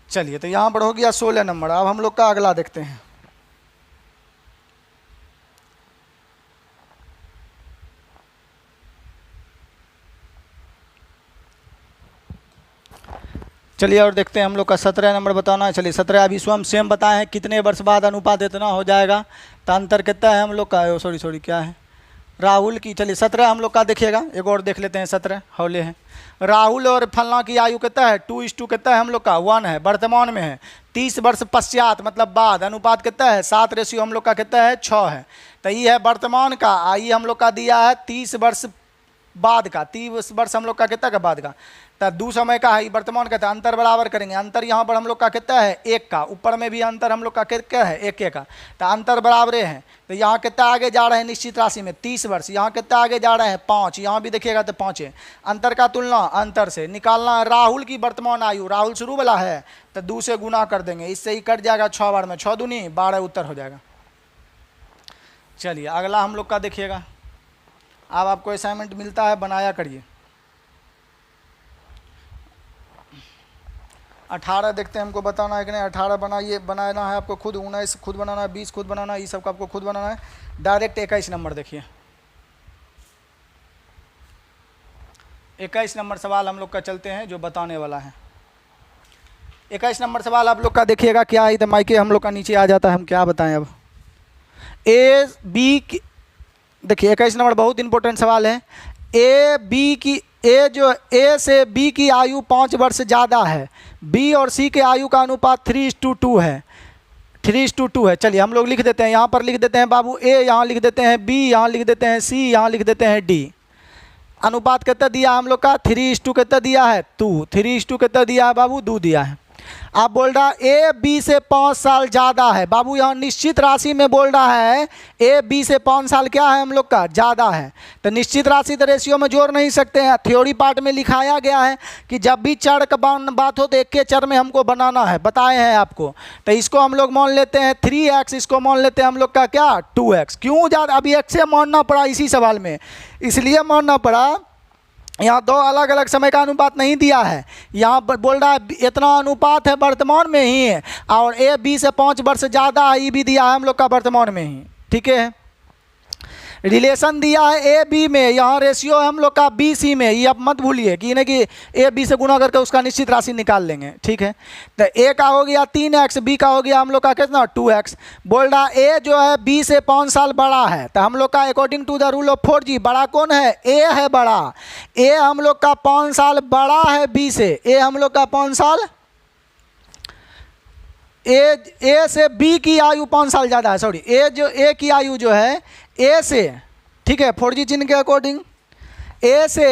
चलिए, तो यहाँ पर हो गया 16 नंबर। अब हम लोग का अगला देखते हैं। चलिए और देखते हैं हम लोग का 17 नंबर बताना है। चलिए 17 अभी स्वयं सेम बताएं कितने वर्ष बाद अनुपात इतना हो जाएगा, तो अंतर कितना है हम लोग का, सॉरी क्या है राहुल की। चलिए 17 हम लोग का देखिएगा, एक और देख लेते हैं। 17 हौले हैं, राहुल और फलना की आयु कितना है 2:2 कितना है हम लोग का 1 है, वर्तमान में है। 30 वर्ष पश्चात मतलब बाद, अनुपात कितना है 7 रेशियो हम लोग का कितना है 6 है। तो ये है वर्तमान का, आइए हम लोग का दिया है 30 वर्ष बाद का, 30 वर्ष हम लोग का कितना का बाद का, तो 2 समय का है वर्तमान का। तो अंतर बराबर करेंगे, अंतर यहाँ पर हम लोग का कितना है 1 का, ऊपर में भी अंतर हम लोग का कितना है 1 का, तो अंतर बराबरे हैं। तो यहाँ कितना आगे जा रहे हैं निश्चित राशि में 30 वर्ष, यहाँ कितना आगे जा रहे हैं 5, यहाँ भी देखिएगा तो 5 है। अंतर का तुलना अंतर से निकालना है राहुल की वर्तमान आयु, राहुल शुरू वाला है तो 2 से गुना कर देंगे, इससे ही कट जाएगा 6 बार में, 6 दूनी 12 उत्तर हो जाएगा। चलिए अगला हम लोग का देखिएगा। अब आपको असाइनमेंट मिलता है, बनाया करिए। 18 देखते हैं, हमको बताना है कि नहीं। 18 बनाना है आपको खुद, 19 खुद बनाना है, 20 खुद बनाना है, ये सब का आपको खुद बनाना है। डायरेक्ट 21 नंबर देखिए, 21 नंबर सवाल हम लोग का चलते हैं जो बताने वाला है। 21 नंबर सवाल आप लोग का देखिएगा क्या है, तो माइके हम लोग का नीचे आ जाता है, हम क्या बताएं अब। ए बी की, देखिए 21 नंबर बहुत इंपॉर्टेंट सवाल है। ए बी की, ए जो ए से बी की आयु 5 वर्ष ज़्यादा है, बी और सी के आयु का अनुपात 3:2 है, 3:2 है। चलिए हम लोग लिख देते हैं, यहाँ पर लिख देते हैं बाबू ए, यहाँ लिख देते हैं बी, यहाँ लिख देते हैं सी, यहाँ लिख देते हैं डी। अनुपात कितना दिया हम लोग का, 3:2 कितना दिया है, 2, 3:2 कितना दिया है बाबू, 2 दिया है। आप बोल रहा ए बी से 5 साल ज़्यादा है, बाबू यहाँ निश्चित राशि में बोल रहा है ए बी से 5 साल क्या है हम लोग का, ज़्यादा है। तो निश्चित राशि तो रेशियो में जोड़ नहीं सकते हैं, थ्योरी पार्ट में लिखाया गया है कि जब भी चर का बात हो तो एक के चर में हमको बनाना है, बताए हैं आपको। तो इसको हम लोग मान लेते हैं 3x, इसको मान लेते हैं हम लोग का क्या 2x। क्यों ज़्यादा, अभी x से मानना पड़ा इसी सवाल में, इसलिए मानना पड़ा, यहाँ दो अलग अलग समय का अनुपात नहीं दिया है। यहाँ पर बोल रहा है इतना अनुपात है वर्तमान में ही है, और ए बी से 5 वर्ष ज़्यादा है, ये भी दिया है हम लोग का वर्तमान में ही। ठीक है, रिलेशन दिया है ए बी में, यहाँ रेशियो है हम लोग का बी सी में, ये आप मत भूलिए कि नहीं कि ए बी से गुना करके उसका निश्चित राशि निकाल लेंगे। ठीक है, तो ए का हो गया 3x, बी का हो गया हम लोग का कितना 2x। बोल रहा ए जो है बी से 5 साल बड़ा है, तो हम लोग का according to the rule of 4G बड़ा कौन है, ए है बड़ा। ए हम लोग का 5 साल बड़ा है बी से, ए हम लोग का 5 साल, ए से बी की आयु 5 साल ज़्यादा है, सॉरी ए की आयु जो है ए से, ठीक है 4G चिन्ह के अकॉर्डिंग, ए से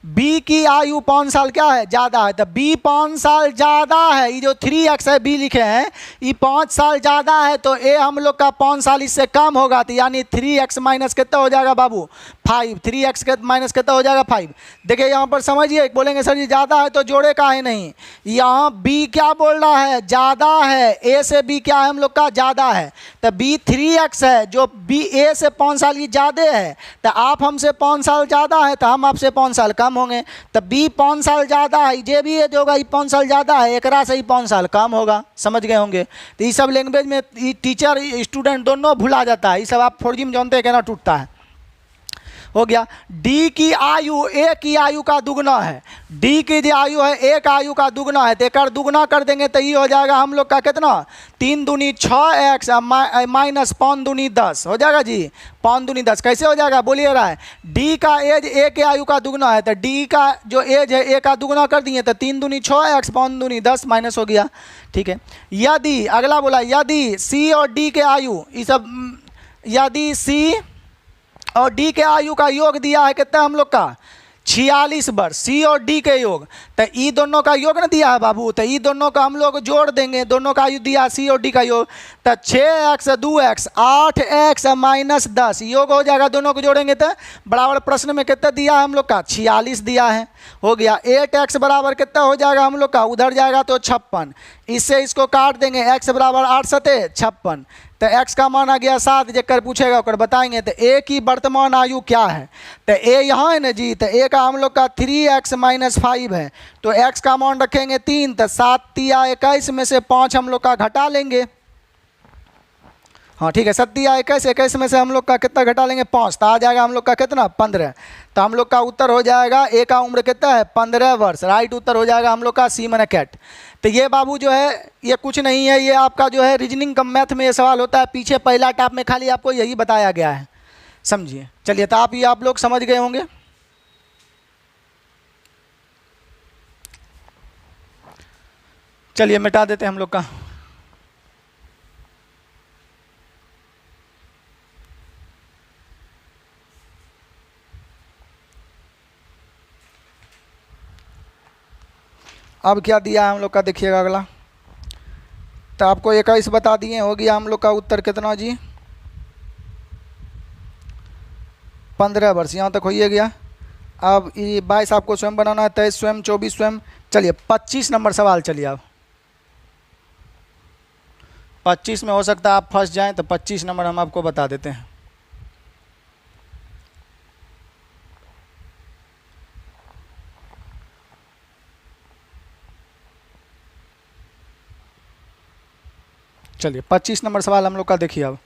बी की आयु 5 साल क्या है, ज़्यादा है। तो बी 5 साल ज़्यादा है, ये जो 3x है बी लिखे हैं ये 5 साल ज़्यादा है, तो ए हम लोग का 5 साल इससे कम होगा, तो यानी 3x माइनस कितना हो जाएगा बाबू 5, 3x के माइनस कितना हो जाएगा 5। देखिए यहाँ पर समझिए, बोलेंगे सर जी ज़्यादा है तो जोड़े का है नहीं, यहाँ बी क्या बोल रहा है, ज़्यादा है, ए से बी क्या है हम लोग का ज़्यादा है, तो बी 3x है, जो बी ए से 5 साल ये ज़्यादा है, तो आप हमसे 5 साल ज़्यादा है तो हम आपसे 5 साल कम होंगे। तो बी 5 साल ज़्यादा है, ये भी जो होगा ये 5 साल ज़्यादा है, एकरा से ही 5 साल कम होगा, समझ गए होंगे। तो ये सब लैंग्वेज में टीचर स्टूडेंट दोनों भुला जाता है, ये सब आप 4G में जानते हैं कहना टूटता है। हो गया, डी की आयु ए की आयु का दुगना है, डी की जो आयु है ए का आयु का दुगना है, तो एक दुगना कर देंगे तो ये हो जाएगा हम लोग का कितना 3 दूनी 6x माइनस 5 दूनी 10 हो जाएगा जी, 5 दूनी 10 कैसे हो जाएगा बोलिए रहा है। डी का एज ए के आयु का दुगना है, तो डी का जो एज है ए का दुगना कर दिए, तो 3 दूनी 6x 5 दूनी 10 माइनस हो गया। ठीक है, यदि अगला बोला यदि सी और डी के आयु ये सब, यदि सी और डी के आयु का योग दिया है कितना हम लोग का 46 वर्ष, सी और डी के योग, तो ई दोनों का योग ना दिया है बाबू, तो ई दोनों का हम लोग जोड़ देंगे, दोनों का आयु दिया सी और डी का योग, तो 6x 2x 8x माइनस 10 योग हो जाएगा, दोनों को जोड़ेंगे तो बराबर प्रश्न में कितना दिया है हम लोग का 46 दिया है। हो गया 8x बराबर कितना हो जाएगा हम लोग का, उधर जाएगा तो 56, इससे इसको काट देंगे, x बराबर 8 सते 56, तो x का मान आ गया 7, जकर पूछेगा ओकर बताएंगे। तो a की वर्तमान आयु क्या है, तो a यहाँ है ना जी, तो a का हम लोग का 3x माइनस 5 है, तो x का मान रखेंगे 3, तो 7 तिया 21 में से 5 हम लोग का घटा लेंगे। हाँ ठीक है, 7 तिया 21, 21 में से हम लोग का कितना घटा लेंगे 5, तो आ जाएगा हम लोग का कितना 15। तो हम लोग का उत्तर हो जाएगा ए का उम्र कितना है 15 वर्ष, राइट उत्तर हो जाएगा हम लोग का सी माने कैट। तो ये बाबू जो है ये कुछ नहीं है, ये आपका जो है रीजनिंग कम मैथ में ये सवाल होता है, पीछे पहला टाप में खाली आपको यही बताया गया है, समझिए। चलिए, तो आप लोग समझ गए होंगे। चलिए मिटा देते हैं हम लोग का। अब क्या दिया है हम लोग का देखिएगा अगला, तो आपको 21 बता दिए, हो गया हम लोग का उत्तर कितना जी 15 वर्ष, यहाँ तक हो ही गया। अब ये 22 आपको स्वयं बनाना है, 23 स्वयं, 24 स्वयं। चलिए 25 नंबर सवाल, चलिए अब 25 में हो सकता है आप फंस जाएं, तो 25 नंबर हम आपको बता देते हैं। चलिए 25 नंबर सवाल हम लोग का देखिए अब।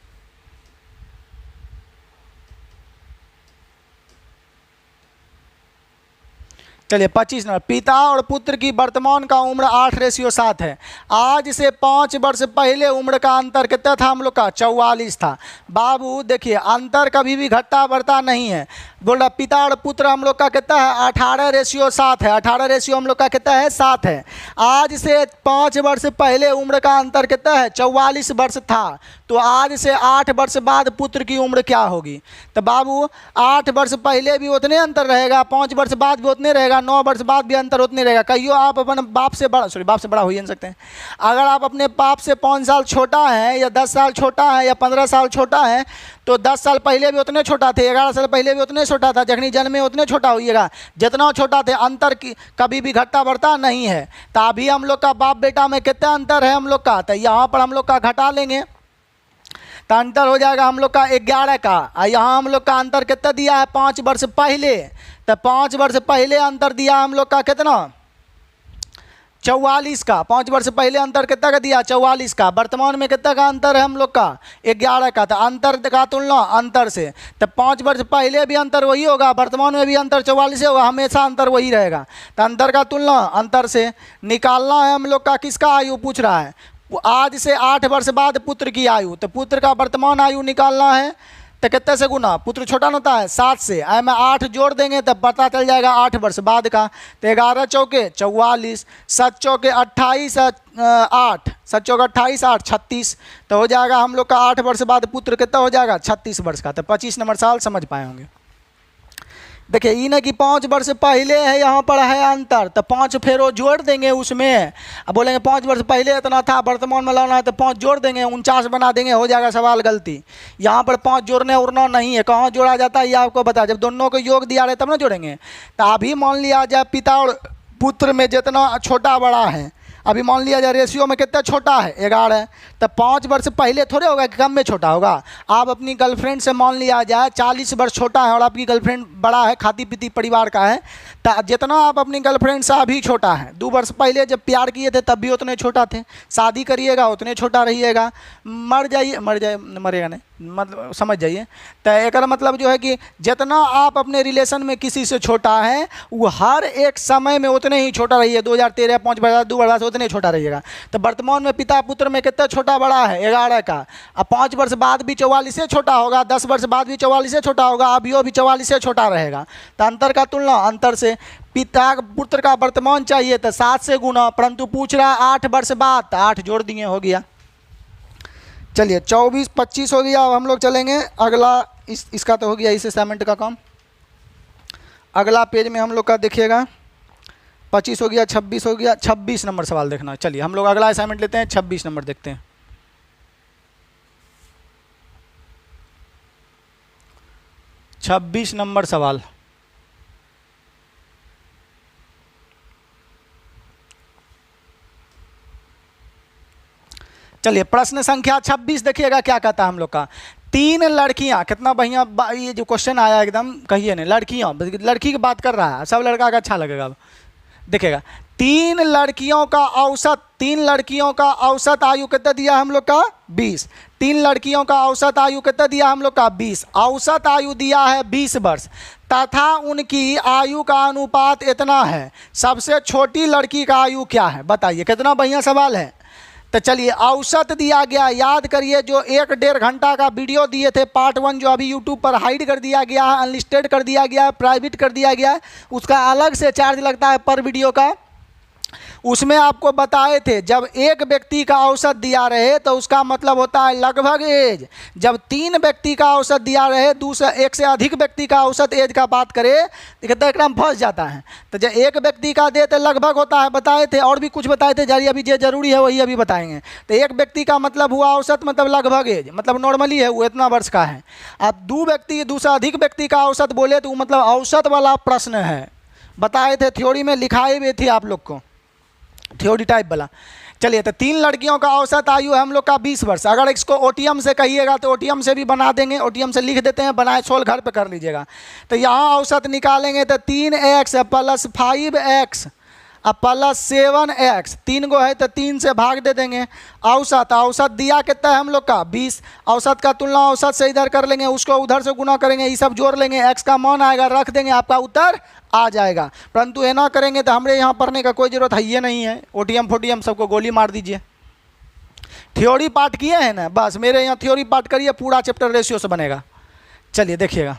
चलिए 25 नंबर, पिता और पुत्र की वर्तमान का उम्र 8:7 है। आज से 5 वर्ष पहले उम्र का अंतर कितना था हम लोग का? 44 था। बाबू देखिए अंतर कभी भी घटता बढ़ता नहीं है। बोल रहा पिता और पुत्र हम लोग का कितना है? 18:7 है। 18 रेशियो हम लोग का कितना है? 7 है। आज से 5 वर्ष पहले उम्र का अंतर कितना है? 44 वर्ष था। तो आज से 8 वर्ष बाद पुत्र की उम्र क्या होगी? तो बाबू 8 वर्ष पहले भी उतने अंतर रहेगा, 5 वर्ष बाद भी उतने रहेगा, 9 वर्ष बाद भी अंतर उतने रहेगा। कहियो आप अपने बाप से बड़ा हो ही नहीं सकते हैं। अगर आप अपने बाप से 5 साल छोटा है या 10 साल छोटा है या 15 साल छोटा है तो 10 साल पहले भी उतने छोटा थे, 11 साल पहले भी उतने छोटा था, जखनी जन्म में उतने छोटा होइएगा। जितना छोटा थे अंतर की कभी भी घटता बढ़ता नहीं है। तो अभी हम लोग का बाप बेटा में कितना अंतर है हम लोग का? तो यहाँ पर हम लोग का घटा लेंगे तो अंतर हो जाएगा हम लोग का 11 का। और यहाँ हम लोग का अंतर कितना दिया है? 5 वर्ष पहले। तो 5 वर्ष पहले अंतर दिया हम लोग का कितना? 44 का। 5 वर्ष पहले अंतर कितना का दिया? 44 का। वर्तमान में कितना का अंतर है हम लोग का? 11 का। तो अंतर का तुलना अंतर से, तो 5 वर्ष पहले भी अंतर वही होगा, वर्तमान में भी अंतर 44 होगा, हमेशा अंतर वही रहेगा। तो अंतर का तुलना अंतर से निकालना है हम लोग का। किसका आयु पूछ रहा है? आज से 8 वर्ष बाद पुत्र की आयु। तो पुत्र का वर्तमान आयु निकालना है तो कितने से गुना? पुत्र छोटा न होता है 7 से, आए में 8 जोड़ देंगे तब पता चल जाएगा 8 वर्ष बाद का। तो 11 चौके 44, 7 चौके 28, 8 7 चौके 28, 8 36। तो हो जाएगा हम लोग का 8 वर्ष बाद पुत्र कितना हो जाएगा? 36 वर्ष का। तो 25 नंबर साल समझ पाए होंगे। देखिए ये ना कि 5 वर्ष पहले है, यहाँ पर है अंतर, तो 5 फिर वो जोड़ देंगे उसमें। अब बोलेंगे 5 वर्ष पहले इतना था, वर्तमान में लाना है तो 5 जोड़ देंगे, 49 बना देंगे, हो जाएगा सवाल गलती। यहाँ पर 5 जोड़ने उड़ना नहीं है। कहाँ जोड़ा जाता है ये आपको बता, जब दोनों को योग दिया रहे तब ना जोड़ेंगे। तो अभी मान लिया जाए पिता और पुत्र में जितना छोटा बड़ा है, अभी मान लिया जाए रेशियो में कितना छोटा है? 11। तो 5 वर्ष पहले थोड़े होगा कि कम में छोटा होगा। आप अपनी गर्लफ्रेंड से मान लिया जाए 40 वर्ष छोटा है और आपकी गर्लफ्रेंड बड़ा है, खाती पीती परिवार का है, तो जितना आप अपनी गर्लफ्रेंड से अभी छोटा है, 2 वर्ष पहले जब प्यार किए थे तब भी उतने छोटा थे, शादी करिएगा उतने छोटा रहिएगा, मरेगा नहीं, मतलब समझ जाइए। तो एक मतलब जो है कि जितना आप अपने रिलेशन में किसी से छोटा है वो हर एक समय में उतने ही छोटा रहिए। 2013 5 वर्ष 2 वर्ष उतने छोटा रहिएगा। तो वर्तमान में पिता पुत्र में कितना छोटा बड़ा है? 11 का। अब 5 वर्ष बाद भी 44 से छोटा होगा, 10 वर्ष बाद भी 44 से छोटा होगा, अभी वो भी 44 से छोटा रहेगा। तो अंतर का तुलना अंतर से। पिता पुत्र का वर्तमान चाहिए तो 7 से गुना, परंतु पूछ रहा 8 वर्ष बाद, तो 8 जोड़ दिए, हो गया। चलिए 24 25 हो गया। अब हम लोग चलेंगे अगला, इसका तो हो गया इस असाइनमेंट का काम। अगला पेज में हम लोग का देखिएगा 25 हो गया, 26 हो गया, 26 नंबर सवाल देखना है। चलिए हम लोग अगला असाइनमेंट लेते हैं, 26 नंबर देखते हैं। 26 नंबर सवाल। चलिए प्रश्न संख्या 26 देखिएगा क्या कहता है हम लोग का। 3 लड़कियां, कितना बढ़िया ये जो क्वेश्चन आया एकदम कहिए नहीं, लड़कियां, लड़की की बात कर रहा है, सब लड़का का अच्छा लगेगा। अब देखिएगा 3 लड़कियों का औसत आयु कितना दिया हम लोग का? 20। 3 लड़कियों का औसत आयु कितना दिया हम लोग का? 20। औसत आयु दिया है 20 वर्ष तथा उनकी आयु का अनुपात इतना है। सबसे छोटी लड़की का आयु क्या है? बताइए, कितना बढ़िया सवाल है। तो चलिए औसत दिया गया, याद करिए जो 1-1.5 घंटा का वीडियो दिए थे पार्ट 1, जो अभी यूट्यूब पर हाइड कर दिया गया है, अनलिस्टेड कर दिया गया है, प्राइवेट कर दिया गया है, उसका अलग से चार्ज लगता है पर वीडियो का। उसमें आपको बताए थे जब एक व्यक्ति का औसत दिया रहे तो उसका मतलब होता है लगभग एज। जब 3 व्यक्ति का औसत दिया रहे, दूसरा एक से अधिक व्यक्ति का औसत एज का बात करे तो एकदम फंस जाता है। तो जब एक व्यक्ति का दे तो लगभग होता है, बताए थे, और भी कुछ बताए थे जारी, अभी जो जरूरी है वही अभी बताएंगे। तो एक व्यक्ति का मतलब हुआ औसत, मतलब लगभग एज, मतलब नॉर्मली है वो इतना वर्ष का है। अब 2 व्यक्ति दूसरा अधिक व्यक्ति का औसत बोले तो मतलब औसत वाला प्रश्न है, बताए थे, थ्योरी में लिखाए हुए थे आप लोग को, थ्योरी टाइप वाला। चलिए तो 3 लड़कियों का औसत आयु है हम लोग का 20 वर्ष। अगर इसको ओटीएम से कहिएगा तो ओटीएम से भी बना देंगे, ओटीएम से लिख देते हैं, बनाए सोल्व घर पे कर लीजिएगा। तो यहाँ औसत निकालेंगे तो 3x + 5x अब प्लस 7x, 3 गो है तो 3 से भाग दे देंगे। औसत, औसत दिया कितना है हम लोग का 20, औसत का तुलना औसत से इधर कर लेंगे, उसको उधर से गुना करेंगे, ये सब जोड़ लेंगे, x का मान आएगा, रख देंगे, आपका उत्तर आ जाएगा। परंतु ये ना करेंगे तो हमारे यहाँ पढ़ने का कोई ज़रूरत है ये नहीं है। ओटीएम फोटीएम सबको गोली मार दीजिए। थ्योरी पार्ट किए हैं ना, बस मेरे यहाँ थ्योरी पार्ट करिए, पूरा चैप्टर रेशियो से बनेगा। चलिए देखिएगा,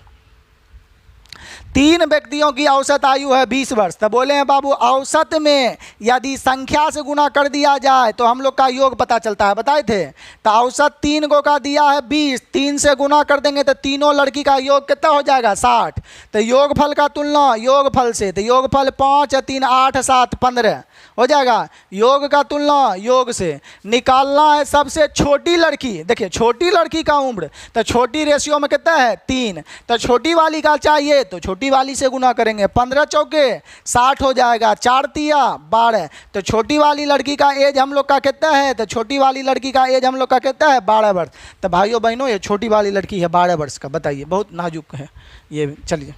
3 व्यक्तियों की औसत आयु है 20 वर्ष। तो बोले हैं बाबू औसत में यदि संख्या से गुना कर दिया जाए तो हम लोग का योग पता चलता है, बताए थे। तो औसत 3 गो का दिया है 20, 3 से गुना कर देंगे तो तीनों लड़की का योग कितना हो जाएगा 60। तो योगफल का तुलना योगफल से, तो योगफल 5 3 8 7 15 हो जाएगा। योग का तुलना योग से निकालना है सबसे छोटी लड़की। देखिए छोटी लड़की का उम्र, तो छोटी रेशियो में कितना है 3, तो छोटी वाली का चाहिए तो छोटी वाली से गुना करेंगे, 15 चौके 60 हो जाएगा, 4 तिया 12। तो छोटी वाली लड़की का एज हम लोग का कितना है, तो छोटी वाली लड़की का एज हम लोग का कितना है 12 वर्ष। तो भाइयों बहनों ये छोटी वाली लड़की है 12 वर्ष का, बताइए बहुत नाजुक है ये भी। चलिए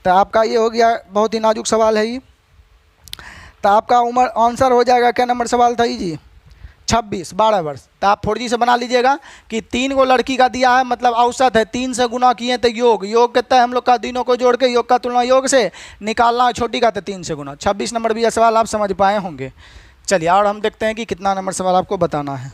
तो आपका ये हो गया, बहुत ही नाजुक सवाल है ये। तो आपका उम्र आंसर हो जाएगा, क्या नंबर सवाल था जी 26, 12 वर्ष। तो आप 4G से बना लीजिएगा कि 3 गो लड़की का दिया है, मतलब औसत है, 3 से गुना किए तो योग, योग कितना है हम लोग का, तीनों को जोड़ के योग का तुलना योग से निकालना है, छोटी का तो 3 से गुना। 26 नंबर भी यह सवाल आप समझ पाए होंगे। चलिए और हम देखते हैं कि कितना नंबर सवाल आपको बताना है।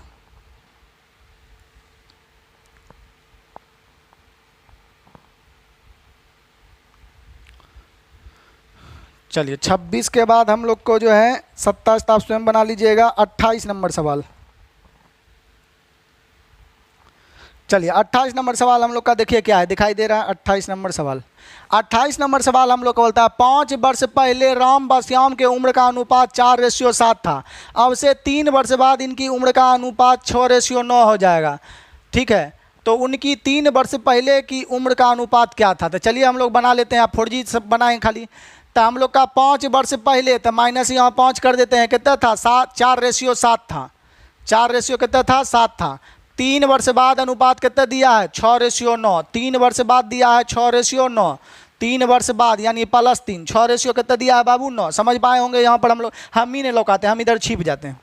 चलिए 26 के बाद हम लोग को जो है 27 आप स्वयं बना लीजिएगा, 28 नंबर सवाल। चलिए 28 नंबर सवाल हम लोग का देखिए क्या है, दिखाई दे रहा है 28 नंबर सवाल। 28 नंबर सवाल हम लोग को बोलता है 5 वर्ष पहले राम व श्याम के उम्र का अनुपात 4:7 था, अब से 3 वर्ष बाद इनकी उम्र का अनुपात 6:9 हो जाएगा। ठीक है, तो उनकी 3 वर्ष पहले की उम्र का अनुपात क्या था। तो चलिए हम लोग बना लेते हैं, आप 4G सब बनाएं खाली। तो हम लोग का 5 वर्ष पहले, तो माइनस यहाँ 5 कर देते हैं, कितना था 4:7 था, 4 रेशियो कितना था 7 था। 3 वर्ष बाद अनुपात कितना दिया है 6:9, 3 वर्ष बाद दिया है 6:9, 3 वर्ष बाद यानी +3, 6 रेशियो कितना दिया है बाबू 9। समझ पाए होंगे, यहाँ पर हम लोग हम ही नहीं लौकाते, हम इधर छिप जाते हैं।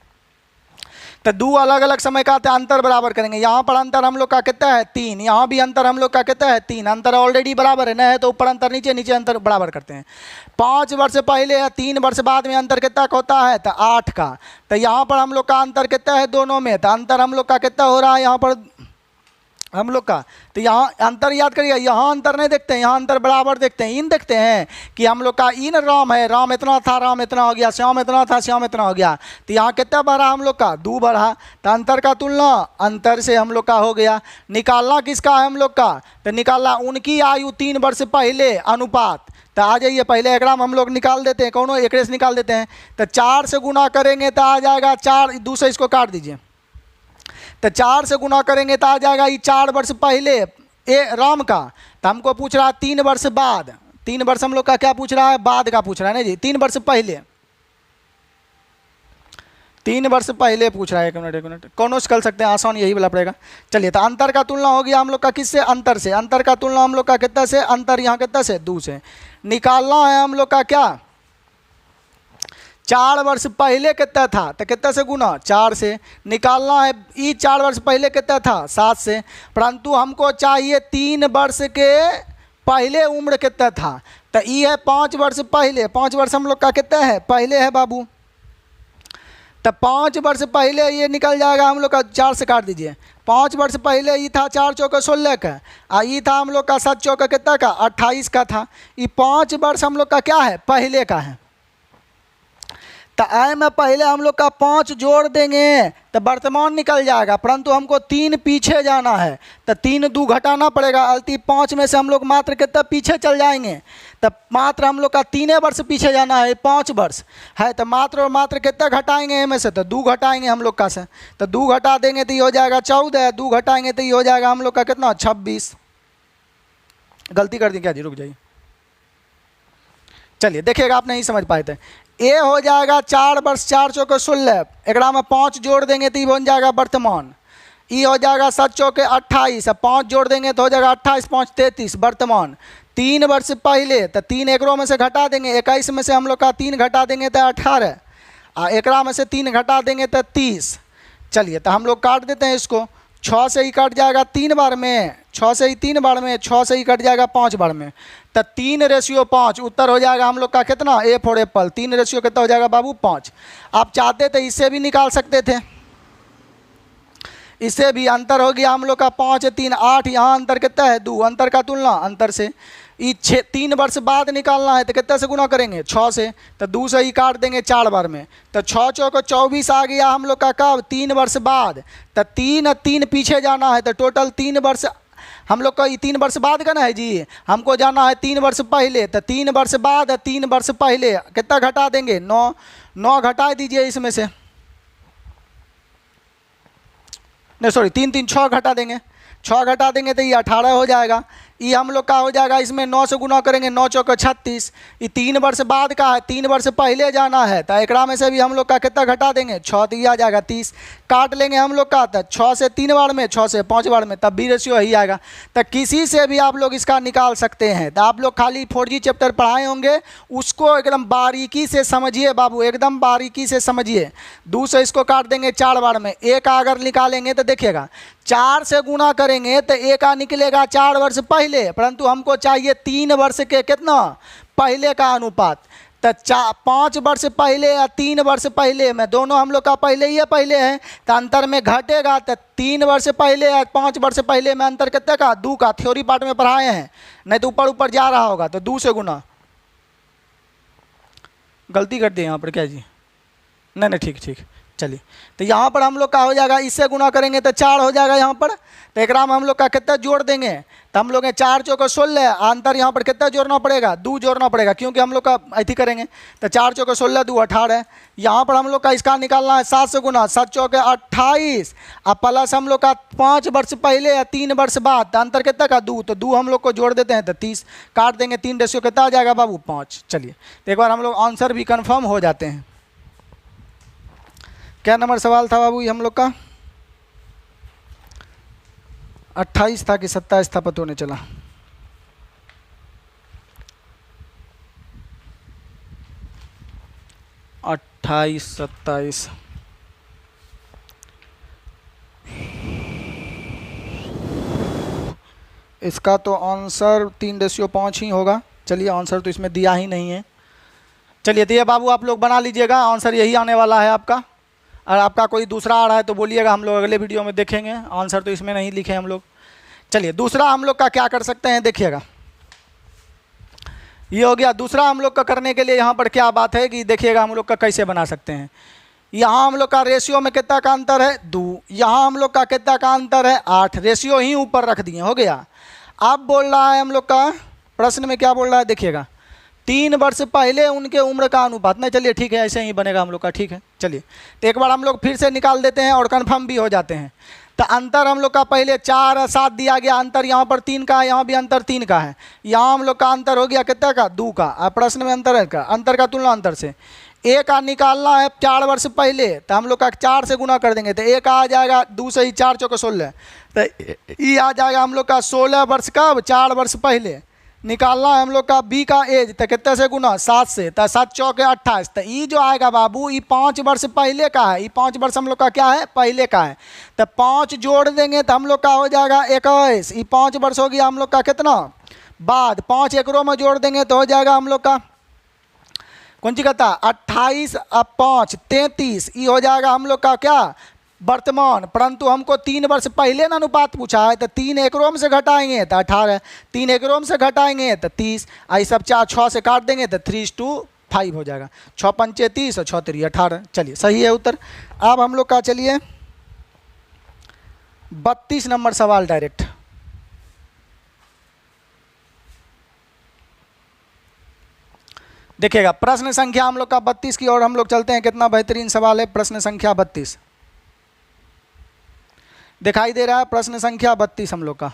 तो 2 अलग अलग समय का अंतर बराबर करेंगे, यहाँ पर अंतर हम लोग का कितना है 3, यहाँ भी अंतर हम लोग का कितना है 3, अंतर ऑलरेडी बराबर है, न है तो ऊपर अंतर नीचे, नीचे अंतर बराबर करते हैं। 5 वर्ष पहले या 3 वर्ष बाद में अंतर कितना का होता है, तो 8 का। तो यहाँ पर हम लोग का अंतर कितना है दोनों में, तो अंतर हम लोग का कितना हो रहा है यहाँ पर हम लोग का। तो यहाँ अंतर याद करिए, यहाँ अंतर नहीं देखते हैं, यहाँ अंतर बराबर देखते हैं। इन देखते हैं कि हम लोग का इन राम है, राम इतना था, राम इतना हो गया, श्याम इतना था, श्याम इतना हो गया। तो यहाँ कितना बढ़ा हम लोग का 2 बढ़ा। तो अंतर का तुलना अंतर से हम लोग का हो गया। निकालना किसका है हम लोग का, तो निकालना उनकी आयु 3 वर्ष पहले अनुपात। तो आ जाइए पहले एक हम लोग निकाल देते हैं, कौन एक से निकाल देते हैं। तो 4 से गुना करेंगे तो आ जाएगा 4, 2 से इसको काट दीजिए। तो 4 से गुना करेंगे तो आ जाएगा ये 4 वर्ष पहले राम का। तो हमको पूछ रहा है 3 वर्ष बाद, 3 वर्ष हम लोग का क्या पूछ रहा है, बाद का पूछ रहा है ना जी, 3 वर्ष पहले, 3 वर्ष पहले पूछ रहा है। 1 मिनट कौन से कर सकते हैं, आसान यही वाला पड़ेगा। चलिए तो अंतर का तुलना हो गया हम लोग का किससे, अंतर से। अंतर का तुलना हम लोग का कितना से, अंतर यहाँ कितना से 2 से। निकालना है हम लोग का क्या 4 वर्ष पहले कितना था, तो कितना से गुना 4 से। निकालना है ये 4 वर्ष पहले कितना था 7 से, परंतु हमको चाहिए 3 वर्ष के पहले उम्र कितना था। तो ये है 5 वर्ष पहले, 5 वर्ष हम लोग का कितना है पहले है बाबू। तो 5 वर्ष पहले ये निकल जाएगा हम लोग का, 4 से काट दीजिए। 5 वर्ष पहले ये था 4 चौका 16 का, और ये था हम लोग का 7 चौका कितना का 28 का था। ये 5 वर्ष हम लोग का क्या है पहले का है। तो आई में पहले हम लोग का 5 जोड़ देंगे तो वर्तमान निकल जाएगा, परंतु हमको 3 पीछे जाना है। तो 3 2 घटाना पड़ेगा, अलती 5 में से हम लोग मात्र कितना पीछे चल जाएंगे। तो मात्र हम लोग का 3 वर्ष पीछे जाना है, 5 वर्ष है। तो मात्र और मात्र कितना घटाएंगे में से, तो 2 घटाएंगे हम लोग का से। तो 2 घटा देंगे तो ये हो जाएगा 14, 2 घटाएंगे तो ये हो जाएगा हम लोग का कितना 26। गलती कर दी क्या जी, रुक जाइए। चलिए देखिएगा, आप नहीं समझ पाए थे। ए हो जाएगा 4 वर्ष 4 चौके 16, एक में 5 जोड़ देंगे तो ये बन जाएगा वर्तमान। ये हो जाएगा 7 चौके 28, 5 जोड़ देंगे तो हो जाएगा 28 5 33 वर्तमान। 3 वर्ष पहले, तो 3 एकरों में से घटा देंगे, 21 में से हम लोग का 3 घटा देंगे तो 18, एकरा में से 3 घटा देंगे तो 30। चलिए तो हम लोग काट देते हैं इसको, 6 से ही कट जाएगा 3 बार में, 6 से ही 3 बार में, 6 से ही कट जाएगा 5 बार में, तो 3:5 उत्तर हो जाएगा हम लोग का कितना, ए फॉर एप्पल। 3 रेशियो कितना हो जाएगा बाबू, 5। आप चाहते थे इससे भी निकाल सकते थे, इससे भी अंतर हो गया हम लोग का 5 3 8, यहाँ अंतर कितना है 2, अंतर का तुलना अंतर से। ये 3 वर्ष बाद निकालना है तो कितने से गुना करेंगे, 6 से, तो 2 से ही काट देंगे 4 बार में, तो 6 चौको 24 आ गया हम लोग का कब, 3 वर्ष बाद। तो 3 पीछे जाना है, तो टोटल 3 वर्ष हम लोग का 3 वर्ष बाद का ना है जी, हमको जाना है 3 वर्ष पहले, तो 3 वर्ष बाद 3 वर्ष पहले कितना घटा देंगे, 9 घटा दीजिए इसमें से, नहीं सॉरी 3 3 6 घटा देंगे, 6 घटा देंगे तो ये 18 हो जाएगा। ये हम लोग का हो जाएगा, इसमें 9 से गुना करेंगे, 9 चौको 36। ये 3 वर्ष बाद का है, 3 वर्ष पहले जाना है, तो एकरा में से भी हम लोग का कितना घटा देंगे, 6, तो ये आ जाएगा 30। काट लेंगे हम लोग का, तो 6 से 3 बार में, 6 से 5 बार में, तब भी रेशियो ही आएगा। तो किसी से भी आप लोग इसका निकाल सकते हैं। तो आप लोग खाली 4G चैप्टर पढ़ाए होंगे, उसको एकदम बारीकी से समझिए बाबू, एकदम बारीकी से समझिए। 2 से इसको काट देंगे 4 बार में, एक अगर निकालेंगे तो देखिएगा 4 से गुना करेंगे तो एक निकलेगा 4 वर्ष पहले, परंतु हमको चाहिए 3 वर्ष के कितना पहले का अनुपात। तो 5 वर्ष पहले या 3 वर्ष पहले में, दोनों हम लोग का पहले ही पहले है, तो अंतर में घटेगा। तो 3 वर्ष पहले या 5 वर्ष पहले में अंतर कितने का, 2 का। थ्योरी पार्ट में पढ़ाए हैं, नहीं तो ऊपर ऊपर जा रहा होगा। तो 2 से गुना, गलती कर दिए यहाँ पर क्या जी, नहीं ठीक चलिए। तो यहाँ पर हम लोग का हो जाएगा, इससे गुना करेंगे तो 4 हो जाएगा यहाँ पर। तो एक में हम लोग का कितना जोड़ देंगे, तो हम लोग 4 चौको 16, अंतर यहाँ पर कितना जोड़ना पड़ेगा, 2 जोड़ना पड़ेगा, क्योंकि हम लोग का ऐसी करेंगे। तो 4 चौको 16, 2 18। यहाँ पर हम लोग का इसका निकालना है 7 से गुना, 7 चौके 28, अब प्लस हम लोग का 5 वर्ष पहले या 3 वर्ष बाद, तो अंतर कितना का 2, तो 2 हम लोग को जोड़ देते हैं तो 30। काट देंगे, 3 रेशियो कितना आ जाएगा बाबू, 5। चलिए तो एक बार हम लोग आंसर भी कन्फर्म हो जाते हैं। क्या नंबर सवाल था बाबू ये हम लोग का, 28 था कि 27 था, पता नहीं चला। अट्ठाईस 27 इसका तो आंसर 3:5 ही होगा। चलिए आंसर तो इसमें दिया ही नहीं है। चलिए तो ये बाबू आप लोग बना लीजिएगा, आंसर यही आने वाला है आपका। और आपका कोई दूसरा आ रहा है तो बोलिएगा, हम लोग अगले वीडियो में देखेंगे। आंसर तो इसमें नहीं लिखे हम लोग। चलिए दूसरा हम लोग का क्या कर सकते हैं, देखिएगा ये हो गया। दूसरा हम लोग का करने के लिए यहाँ पर क्या बात है कि देखिएगा हम लोग का कैसे बना सकते हैं। यहाँ हम लोग का रेशियो में कितना का अंतर है, 2। यहाँ हम लोग का कितना का अंतर है, 8। रेशियो ही ऊपर रख दिए, हो गया। अब बोल रहा है हम लोग का प्रश्न में क्या बोल रहा है, देखिएगा 3 वर्ष पहले उनके उम्र का अनुपात। नहीं चलिए ठीक है, ऐसे ही बनेगा हम लोग का, ठीक है। चलिए तो एक बार हम लोग फिर से निकाल देते हैं और कन्फर्म भी हो जाते हैं। तो अंतर हम लोग का पहले 4 और 7 दिया गया, अंतर यहाँ पर 3 का है, यहाँ भी अंतर 3 का है। यहाँ हम लोग का अंतर हो गया कितना का, 2 का। अब प्रश्न में अंतर का तुलना अंतर से एक का निकालना है 4 वर्ष पहले, तो हम लोग का 4 से गुना कर देंगे तो एक आ जाएगा, 2 से ही 4 चौके 16, तो ये आ जाएगा हम लोग का 16 वर्ष कब, 4 वर्ष पहले। निकालना है हम लोग का बी का एज, तो कितने से गुना, 7 से, तो 7 चौके 28। तो ये जो आएगा बाबू ये 5 वर्ष पहले का है, ये 5 वर्ष हम लोग का क्या है, पहले का है। तो 5 जोड़ देंगे तो हम लोग का हो जाएगा 21। ये 5 वर्ष हो गया हम लोग का कितना बाद, 5 एकड़ों में जोड़ देंगे तो हो जाएगा हम लोग का कौन सी कहता, 28 अब 5 33। ये हो जाएगा हम लोग का क्या वर्तमान। परंतु हमको 3 वर्ष पहले ना अनुपात पूछा है, तो 3 एकड़ों में से घटाएंगे तो 18, 3 एकड़ों में से घटाएंगे तो 30। आई सब 6 से काट देंगे तो 3:5 हो जाएगा। 6 पंचे 30 और 6 3 18। चलिए सही है उत्तर। अब हम लोग का चलिए 32 नंबर सवाल डायरेक्ट। देखिएगा प्रश्न संख्या हम लोग का 32 की ओर हम लोग चलते हैं। कितना बेहतरीन सवाल है, प्रश्न संख्या 32 दिखाई दे रहा है। प्रश्न संख्या 32 हम लोग का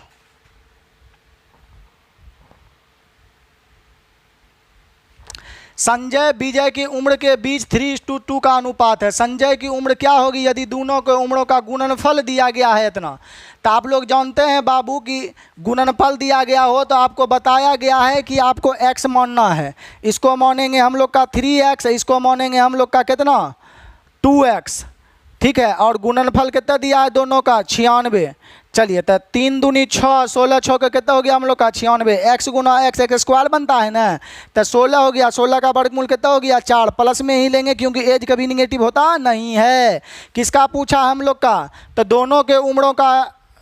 संजय विजय की उम्र के बीच 3:2 का अनुपात है। संजय की उम्र क्या होगी यदि दोनों के उम्रों का गुणनफल दिया गया है इतना। तो आप लोग जानते हैं बाबू कि गुणनफल दिया गया हो तो आपको बताया गया है कि आपको x मानना है। इसको मानेंगे हम लोग का 3x, इसको मानेंगे हम लोग का कितना 2x, ठीक है, और गुणनफल कितना दिया है दोनों का 96। चलिए तो 3 दूनी 6, 16 6 का कितना हो गया हम लोग का 96, x गुना x एक स्क्वायर बनता है ना, तो 16 हो गया, 16 का वर्गमूल कितना हो गया 4, प्लस में ही लेंगे क्योंकि एज कभी निगेटिव होता नहीं है। किसका पूछा हम लोग का, तो दोनों के उम्रों का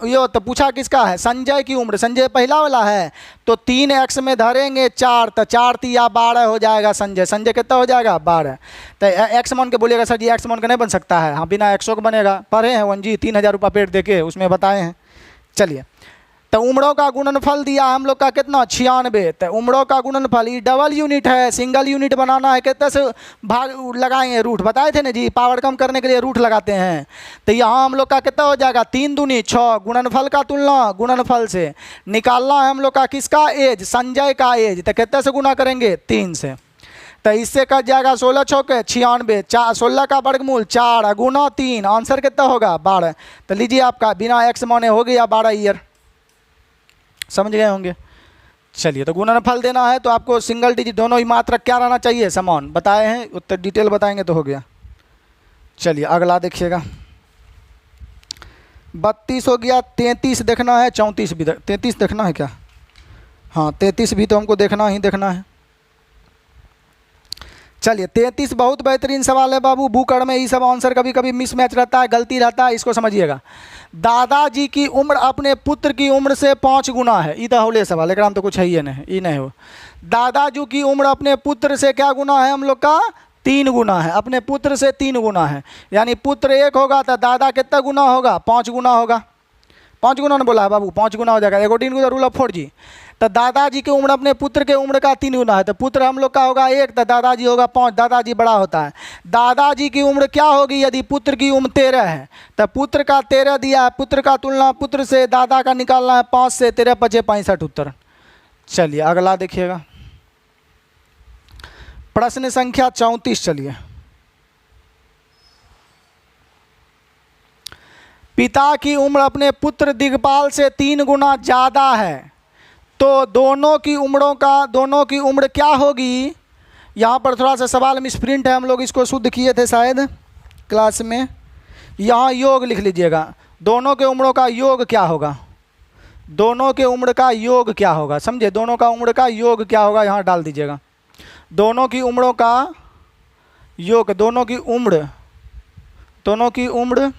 यो, तो पूछा किसका है, संजय की उम्र, संजय पहला वाला है, तो 3x में धरेंगे 4, तो 4 तिया 12 हो जाएगा संजय, संजय कितना हो जाएगा 12। तो x मान के बोलिएगा सर जी x मान के नहीं बन सकता है, हाँ बिना x का बनेगा, पढ़े हैं वन जी 3000 रुपये पेड़ दे के उसमें बताए हैं। चलिए तो उम्रों का गुणनफल दिया हम लोग का कितना 96, तो उम्रों का गुणनफल ये डबल यूनिट है, सिंगल यूनिट बनाना है, कितने से भाग लगाएंगे, रूट बताए थे ना जी, पावर कम करने के लिए रूट लगाते हैं। तो यहाँ हम लोग का कितना हो जाएगा 3 दूनी 6, गुणनफल का तुलना गुणनफल से, निकालना है हम लोग का किसका एज, संजय का एज, तो कितने से गुना करेंगे 3 से, तो इससे कट जाएगा 16 छक्के 96, 16 का वर्गमूल 4 गुना 3, आंसर कितना होगा 12। तो लीजिए आपका बिना x माने हो गया 12 ईयर, समझ गए होंगे। चलिए तो गुणनफल देना है तो आपको सिंगल डिजिट दोनों ही मात्रक क्या रहना चाहिए समान, बताए हैं, उत्तर डिटेल बताएंगे तो हो गया। चलिए अगला देखिएगा, 32 हो गया, 33 देखना है, 34 भी 33 देखना है क्या, हाँ 33 भी तो हमको देखना ही देखना है। चलिए 33 बहुत बेहतरीन सवाल है बाबू, बुकड़ में ये सब आंसर कभी कभी मिसमैच रहता है, गलती रहता है, इसको समझिएगा। दादाजी की उम्र अपने पुत्र की उम्र से 5 गुना है, ये तो होले सवाल, एक तो कुछ है ही नहीं, ये नहीं हो। दादाजी की उम्र अपने पुत्र से क्या गुना है हम लोग का 3 गुना है, अपने पुत्र से 3 गुना है, यानी पुत्र 1 होगा तो दादा कितना गुना होगा 5 गुना होगा, 5 गुना ने बोला है बाबू, 5 गुना हो जाएगा, according to the rule of 4G। तो दादाजी की उम्र अपने पुत्र के उम्र का 3 गुना है, तो पुत्र हम लोग का होगा 1, तो दादाजी होगा 5, दादाजी बड़ा होता है। दादाजी की उम्र क्या होगी यदि पुत्र की उम्र 13 है, तो पुत्र का 13 दिया है, पुत्र का तुलना पुत्र से दादा का निकालना है 5 से, 13 5 65 उत्तर। चलिए अगला देखिएगा, प्रश्न संख्या 34। चलिए, पिता की उम्र अपने पुत्र दिग्पाल से 3 गुना ज़्यादा है, तो दोनों की उम्र क्या होगी। यहाँ पर थोड़ा सा सवाल मिसप्रिंट है, हम लोग इसको शुद्ध किए थे शायद क्लास में, यहाँ योग लिख लीजिएगा, दोनों के उम्रों का योग क्या होगा, दोनों के उम्र का योग क्या होगा, समझे, दोनों का उम्र का योग क्या होगा यहाँ डाल दीजिएगा, दोनों की उम्रों का योग, दोनों की उम्र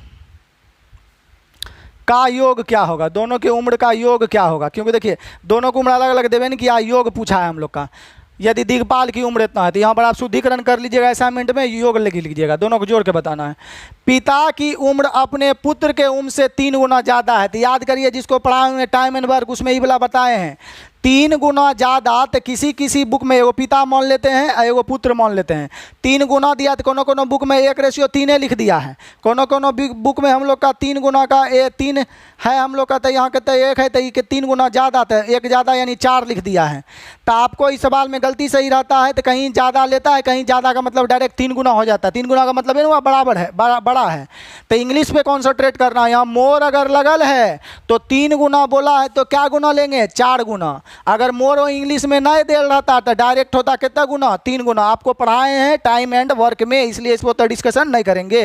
का योग क्या होगा, दोनों की उम्र का योग क्या होगा, क्योंकि देखिए दोनों को उम्र अलग अलग देवे नहीं किया, योग पूछा है हम लोग का। यदि दिग्पाल की उम्र इतना है तो यहाँ पर आप शुद्धिकरण कर लीजिएगा, असाइनमेंट में योग लिख लीजिएगा, दोनों को जोड़ के बताना है। पिता की उम्र अपने पुत्र के उम्र से 3 गुना ज़्यादा है, तो याद करिए जिसको पढ़ाए हुए टाइम एंड वर्क उसमें ही वाला बताए हैं, 3 गुना ज़्यादा, तो किसी बुक में एगो पिता मान लेते हैं और एगो पुत्र मान लेते हैं। 3 गुना दिया तो कोनो बुक में 1:3 लिख दिया है, कोनो बुक में हम लोग का 3 गुना का 3 है हम लोग का, तो यहाँ कहते हैं 1 है, तो ये 3 गुना ज़्यादा, तो 1 ज़्यादा यानी 4 लिख दिया है। तो आपको इस सवाल में गलती सही रहता है, तो कहीं ज़्यादा लेता है, कहीं ज़्यादा का मतलब डायरेक्ट 3 गुना हो जाता है, 3 गुना का मतलब है ना बराबर है, बड़ा है। तो इंग्लिश पे कॉन्सेंट्रेट करना है, यहाँ मोर अगर लगल है तो 3 गुना बोला है तो क्या गुना लेंगे 4 गुना, अगर मोर इंग्लिश में नहीं दे रहता तो डायरेक्ट होता कितना गुना 3 गुना। आपको पढ़ाए हैं टाइम एंड वर्क में, इसलिए इस पर डिस्कशन नहीं करेंगे।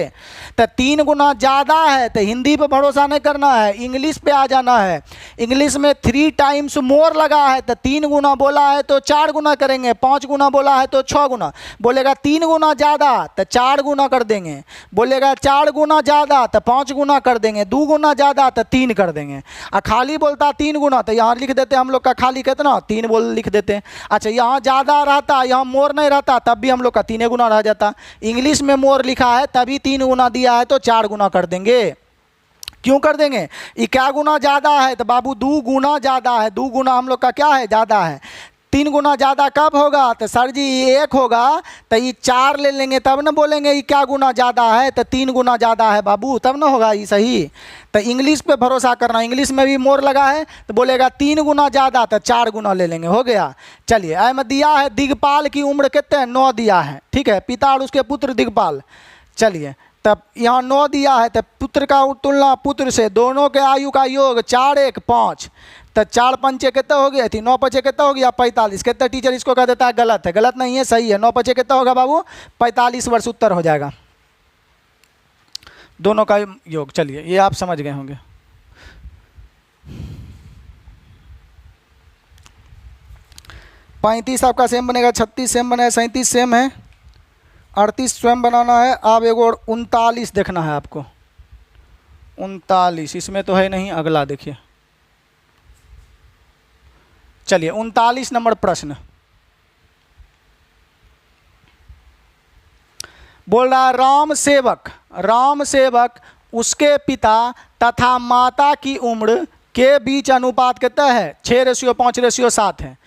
तो 3 गुना ज़्यादा है तो हिंदी पे भरोसा नहीं करना है, इंग्लिश पे आ जाना है। इंग्लिश में 3 टाइम्स मोर लगा है तो 3 गुना बोला है तो 4 गुना करेंगे, 5 गुना बोला है तो 6 गुना, बोलेगा 3 गुना ज़्यादा तो 4 गुना कर देंगे, बोलेगा 4 गुना ज़्यादा तो 5 गुना कर देंगे, 2 गुना ज़्यादा तो 3 कर देंगे। और खाली बोलता 3 गुना तो यहाँ लिख देते हम लोग का खाली कितना 3 बोल लिख देते हैं। अच्छा यहाँ ज़्यादा रहता, यहाँ मोर नहीं रहता तब भी हम लोग का 3 गुना रह जाता। इंग्लिश में मोर लिखा है तभी 3 गुना दिया है तो 4 गुना कर देंगे। क्यों कर देंगे, ये क्या गुना ज़्यादा है तो बाबू 2 गुना ज़्यादा है, 2 गुना हम लोग का क्या है ज़्यादा है। 3 गुना ज़्यादा कब होगा तो सर जी ये 1 होगा तो ये 4 ले लेंगे तब ना बोलेंगे ये क्या गुना ज़्यादा है, तो 3 गुना ज़्यादा है बाबू तब ना होगा ये सही। तो इंग्लिश पे भरोसा करना, इंग्लिश में भी मोर लगा है तो बोलेगा 3 गुना ज़्यादा तो 4 गुना ले लेंगे, हो गया। चलिए आई में दिया है दिग्पाल की उम्र कितने 9 दिया है, ठीक है, पिता और उसके पुत्र दिग्पाल। चलिए तब यहाँ 9 दिया है तो पुत्र का तुलना पुत्र से, दोनों के आयु का योग 4 1 5, तो 4 पंचे कितना हो गया थी 9 पचे कितना हो गया 45। कितना टीचर इसको कह देता है गलत है, गलत नहीं है सही है, 9 पचे कितना होगा बाबू 45 वर्ष उत्तर हो जाएगा। दोनों का योग। चलिए ये आप समझ गए होंगे। पैंतीस आपका सेम बनेगा, 36 सेम बनेगा, 37 सेम है, 38 स्वयं बनाना है। आप एक और 39 देखना है आपको। 39 इसमें तो है नहीं, अगला देखिए। चलिए 39 नंबर प्रश्न बोल रहा है, राम सेवक उसके पिता तथा माता की उम्र के बीच अनुपात कितना है? 6:5:7 है।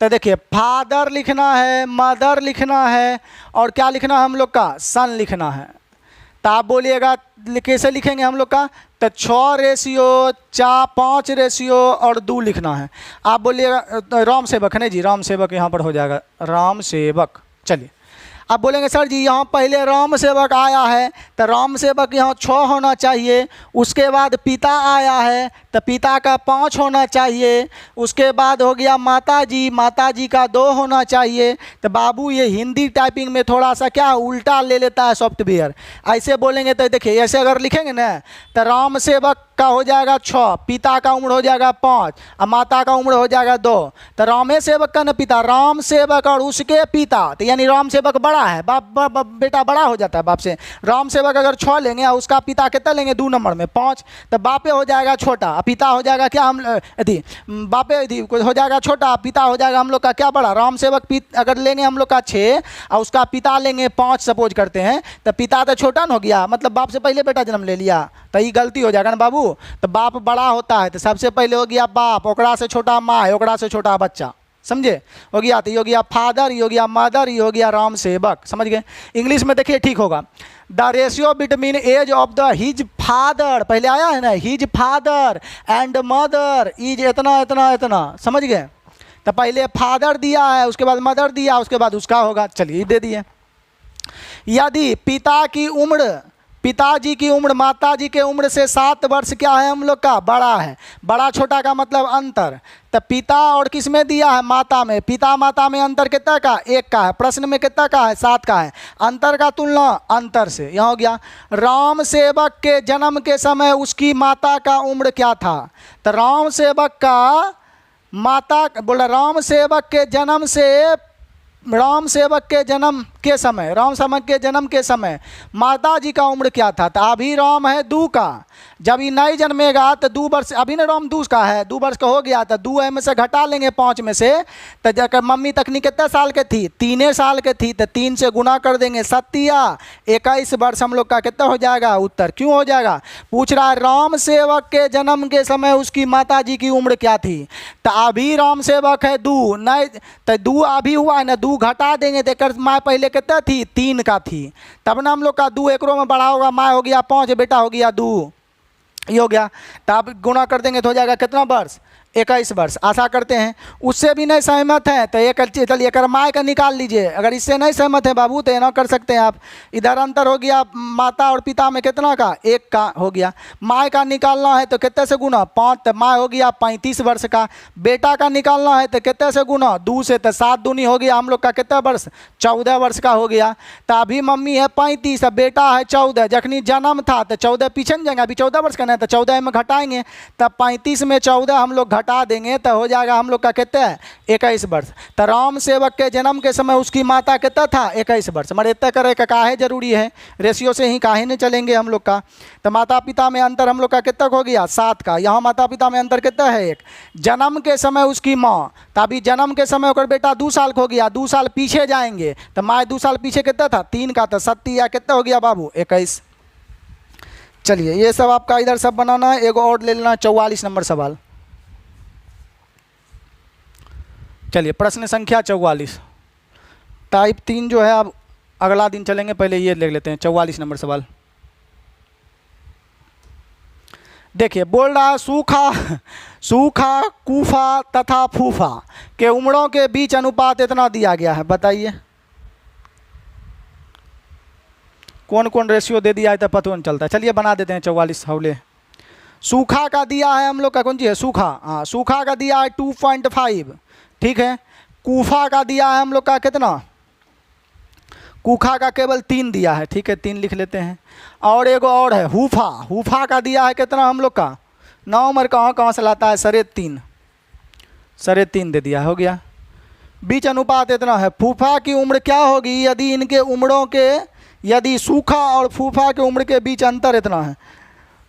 तो देखिए फादर लिखना है, मदर लिखना है, और क्या लिखना है हम लोग का? सन लिखना है। तो आप बोलिएगा कैसे लिखेंगे हम लोग का? तो 6:4:5 और 2 लिखना है। आप बोलिएगा राम सेवक है ना जी, राम सेवक यहाँ पर हो जाएगा राम सेवक। चलिए आप बोलेंगे सर जी यहाँ पहले राम सेवक आया है तो राम सेवक यहाँ 6 होना चाहिए, उसके बाद पिता आया है तो पिता का 5 होना चाहिए, उसके बाद हो गया माता जी का 2 होना चाहिए। तो बाबू ये हिंदी टाइपिंग में थोड़ा सा क्या उल्टा ले लेता है सॉफ्टवेयर। ऐसे बोलेंगे तो देखिए ऐसे अगर लिखेंगे ना तो राम सेवक का हो जाएगा 6, पिता का उम्र हो जाएगा 5 और माता का उम्र हो जाएगा 2। तो रामे सेवक का न पिता, राम सेवक और उसके पिता, तो यानी राम सेवक बड़ा है, बाप बेटा बड़ा हो जाता है बाप से। राम सेवक अगर 6 लेंगे और उसका पिता कितना लेंगे 2 नंबर में 5, तो बापे हो जाएगा छोटा, पिता हो जाएगा क्या हम बापे हो जाएगा छोटा, पिता हो जाएगा हम लोग का क्या बड़ा। राम सेवक अगर लेंगे हम लोग का 6 और उसका पिता लेंगे 5 सपोज करते हैं, तो पिता तो छोटा न हो गया, मतलब बाप से पहले बेटा जन्म ले लिया, तो ये गलती हो जाएगा ना बाबू। तो बाप बड़ा होता है तो सबसे पहले हो गया बाप, ओकरा से छोटा माँ, ओकरा से छोटा बच्चा, समझे हो गया। तो ये हो गया फादर, ये हो गया मदर, ये हो गया राम सेवक, समझ गए। इंग्लिश में देखिए ठीक होगा, the ratio between age of the his father, पहले आया है ना his father and mother is इतना इतना इतना, समझ गए। तो पहले फादर दिया है, उसके बाद मदर दिया, उसके बाद उसका होगा, चलिए दे दिए। यदि पिताजी की उम्र माताजी के उम्र से 7 वर्ष क्या है हम लोग का बड़ा है, बड़ा छोटा का मतलब अंतर। तो पिता और किस में दिया है? माता में। पिता माता में अंतर कितना का? 1 का है। प्रश्न में कितना का है? 7 का है। अंतर का तुलना अंतर से, यहाँ हो गया राम सेवक के जन्म के समय उसकी माता का उम्र क्या था? तो राम सेवक का माता बोला राम सेवक के जन्म के जन्म के समय माता जी का उम्र क्या था? तो अभी राम है 2 का, जब ये नहीं जन्मेगा तो 2 वर्ष, अभी ना राम 2 का है, 2 वर्ष का हो गया, तो 2 में से घटा लेंगे 5 में से, तो जाकर मम्मी तकनी कितने साल के थी? 3 साल के थी, तो 3 से गुना कर देंगे 21 वर्ष हम लोग का कितना हो जाएगा उत्तर। क्यों हो जाएगा? पूछ रहा है राम सेवक के जन्म के समय उसकी माता जी की उम्र क्या थी? तो अभी राम सेवक है 2, नहीं तो 2 अभी हुआ है ना, 2 घटा देंगे तो एक माँ पहले कितना थी? 3 का थी, तब ना हम लोग का 2 एकरों में बड़ा होगा, माँ हो गया 5, बेटा हो गया 2, ये हो गया। तो आप गुणा कर देंगे तो हो जाएगा कितना वर्ष? 21 वर्ष। आशा करते हैं उससे भी नहीं सहमत हैं तो चलिए एक माय का निकाल लीजिए। अगर इससे नहीं सहमत है बाबू तो ये ना कर सकते हैं आप। इधर अंतर हो गया माता और पिता में कितना का? 1 का हो गया। माय का निकालना है तो कितने से गुना? 5, तो माय हो गया 35 वर्ष का। बेटा का निकालना है तो कितने से गुना? 2 से, तो 7 दूनी हो गया हम लोग का कितना वर्ष? 14 वर्ष का हो गया। तो अभी मम्मी है 35 और बेटा है 14, जखनी जन्म था तो 14 पीछे जाएंगे, अभी 14 वर्ष का नहीं तो 14 में घटाएंगे, तब 35 में 14 हम लोग घटा देंगे तो हो जाएगा हम लोग का कितना है? 21 वर्ष। तो राम सेवक के जन्म के समय उसकी माता कितना था? 21 वर्ष। हमारे इतना करे का काहे जरूरी है, रेशियो से ही काहे नहीं चलेंगे हम लोग का। तो माता पिता में अंतर हम लोग का कितना हो गया? 7 का। यहाँ माता पिता में अंतर कितना है? 1। जन्म के समय उसकी माँ, तो अभी जन्म के समय ओकर बेटा 2 साल का हो गया, 2 साल पीछे जाएंगे तो माँ 2 साल पीछे कितना था? 3 का, तो 7 या कितना हो गया बाबू? 21। चलिए ये सब आपका इधर सब बनाना है। एक और ले लेना 44 नंबर सवाल। चलिए प्रश्न संख्या 44 टाइप 3 जो है अब अगला दिन चलेंगे, पहले ये ले लेते हैं 44 नंबर सवाल। देखिए बोल रहा है सूखा कूफा तथा फूफा के उम्रों के बीच अनुपात इतना दिया गया है, बताइए कौन कौन रेशियो दे दिया है तो पता नहीं चलता है। चलिए बना देते हैं 44 हौले। सूखा का दिया है हम लोग का कौन सी है? सूखा, हाँ सूखा का दिया है 2.5, ठीक है। कूफा का दिया है हम लोग का कितना? कूखा का केवल 3 दिया है, ठीक है 3 लिख लेते हैं। और एगो और है हूफा, हूफा का दिया है कितना हम लोग का 9 नंबर, कहाँ से लाता है 3.5, 3.5 दे दिया, हो गया। बीच अनुपात इतना है। फूफा की उम्र क्या होगी यदि इनके उम्रों के, यदि सूखा और फूफा के उम्र के बीच अंतर इतना है,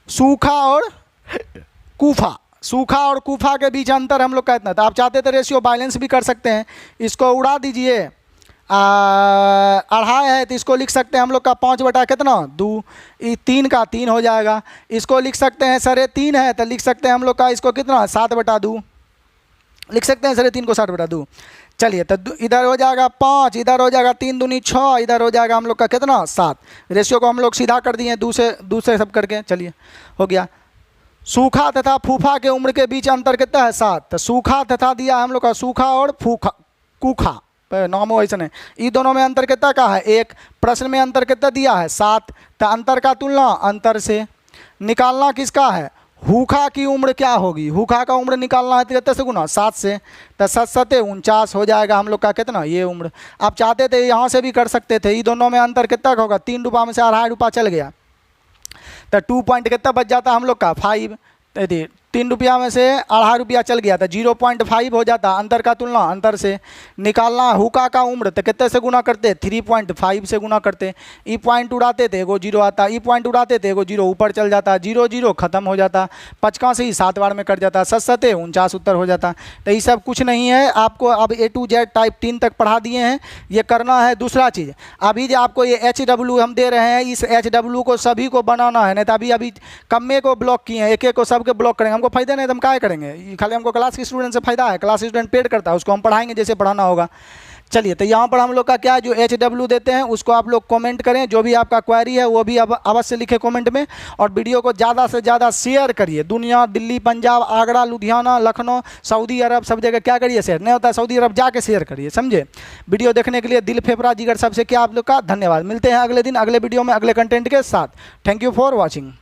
सूखा और कूफा, सूखा और कूफा के बीच अंतर हम लोग का इतना। तो आप चाहते तो रेशियो बैलेंस भी कर सकते हैं, इसको उड़ा दीजिए, 2.5 है तो इसको लिख सकते हैं हम लोग का 5 बटा कितना 2, 3 का 3 हो जाएगा। इसको लिख सकते हैं 3.5 है तो लिख सकते हैं हम लोग का इसको कितना 7 बटा 2 लिख सकते हैं, 3.5 को 7 बटा 2। चलिए तो इधर हो जाएगा 5, इधर हो जाएगा 3 दूनी 6, इधर हो जाएगा हम लोग का कितना 7। रेशियो को हम लोग सीधा कर दिए दूसरे सब करके, चलिए हो गया। सूखा तथा फूफा के उम्र के बीच अंतर कितना है 7, तो सूखा तथा दिया हम लोग का सूखा और फूखा कूखा नामो ऐसा है, ये दोनों में अंतर कितना का है 1, प्रश्न में अंतर कितना दिया है 7, तो अंतर का तुलना अंतर से। निकालना किसका है, हूखा की उम्र क्या होगी, हूखा का उम्र निकालना है तो कितने से गुना 7 से, तो 7 7 49 हो जाएगा हम लोग का कितना ये उम्र। आप चाहते थे यहाँ से भी कर सकते थे, ये दोनों में अंतर कितना का होगा 3 रुपये में से 2.5 रुपया चल गया, तो 2 पॉइंट कितना बच जाता हम लोग का 5, 3 रुपया में से 2.5 रुपया चल गया था 0.5 हो जाता। अंतर का तुलना अंतर से। निकालना हुका का उम्र तो कितने से गुना करते 3.5 से गुना करते। ई पॉइंट उड़ाते थे एगो 0 आता, ई पॉइंट उड़ाते थे एगो 0 ऊपर चल जाता, 0 0 खत्म हो जाता, 5 से ही 7 बार में कट जाता, 7 7 49 उत्तर हो जाता। तो ये सब कुछ नहीं है, आपको अब A to Z टाइप 3 तक पढ़ा दिए हैं। ये करना है दूसरा चीज़, अभी जो आपको ये HW हम दे रहे हैं, इस HW को सभी को बनाना है, नहीं तो अभी कम्मे को ब्लॉक किए हैं, एक एक को सबके ब्लॉक करेंगे, हमको फायदा नहीं तो हम क्या करेंगे, ये खाली हमको क्लास के स्टूडेंट से फायदा है, क्लास स्टूडेंट पेड करता है, उसको हम पढ़ाएंगे जैसे पढ़ाना होगा। चलिए तो यहाँ पर हम लोग का क्या जो HW देते हैं उसको आप लोग कमेंट करें, जो भी आपका क्वेरी है वो भी अब अवश्य लिखे कमेंट में, और वीडियो को ज़्यादा से ज़्यादा शेयर करिए। दुनिया, दिल्ली, पंजाब, आगरा, लुधियाना, लखनऊ, सऊदी अरब, सब जगह क्या करिए शेयर, नहीं होता सऊदी अरब जाके शेयर करिए, समझे। वीडियो देखने के लिए दिल फेफड़ा जिगर सबसे क्या आप लोग का धन्यवाद। मिलते हैं अगले दिन अगले वीडियो में अगले कंटेंट के साथ। Thank you for watching.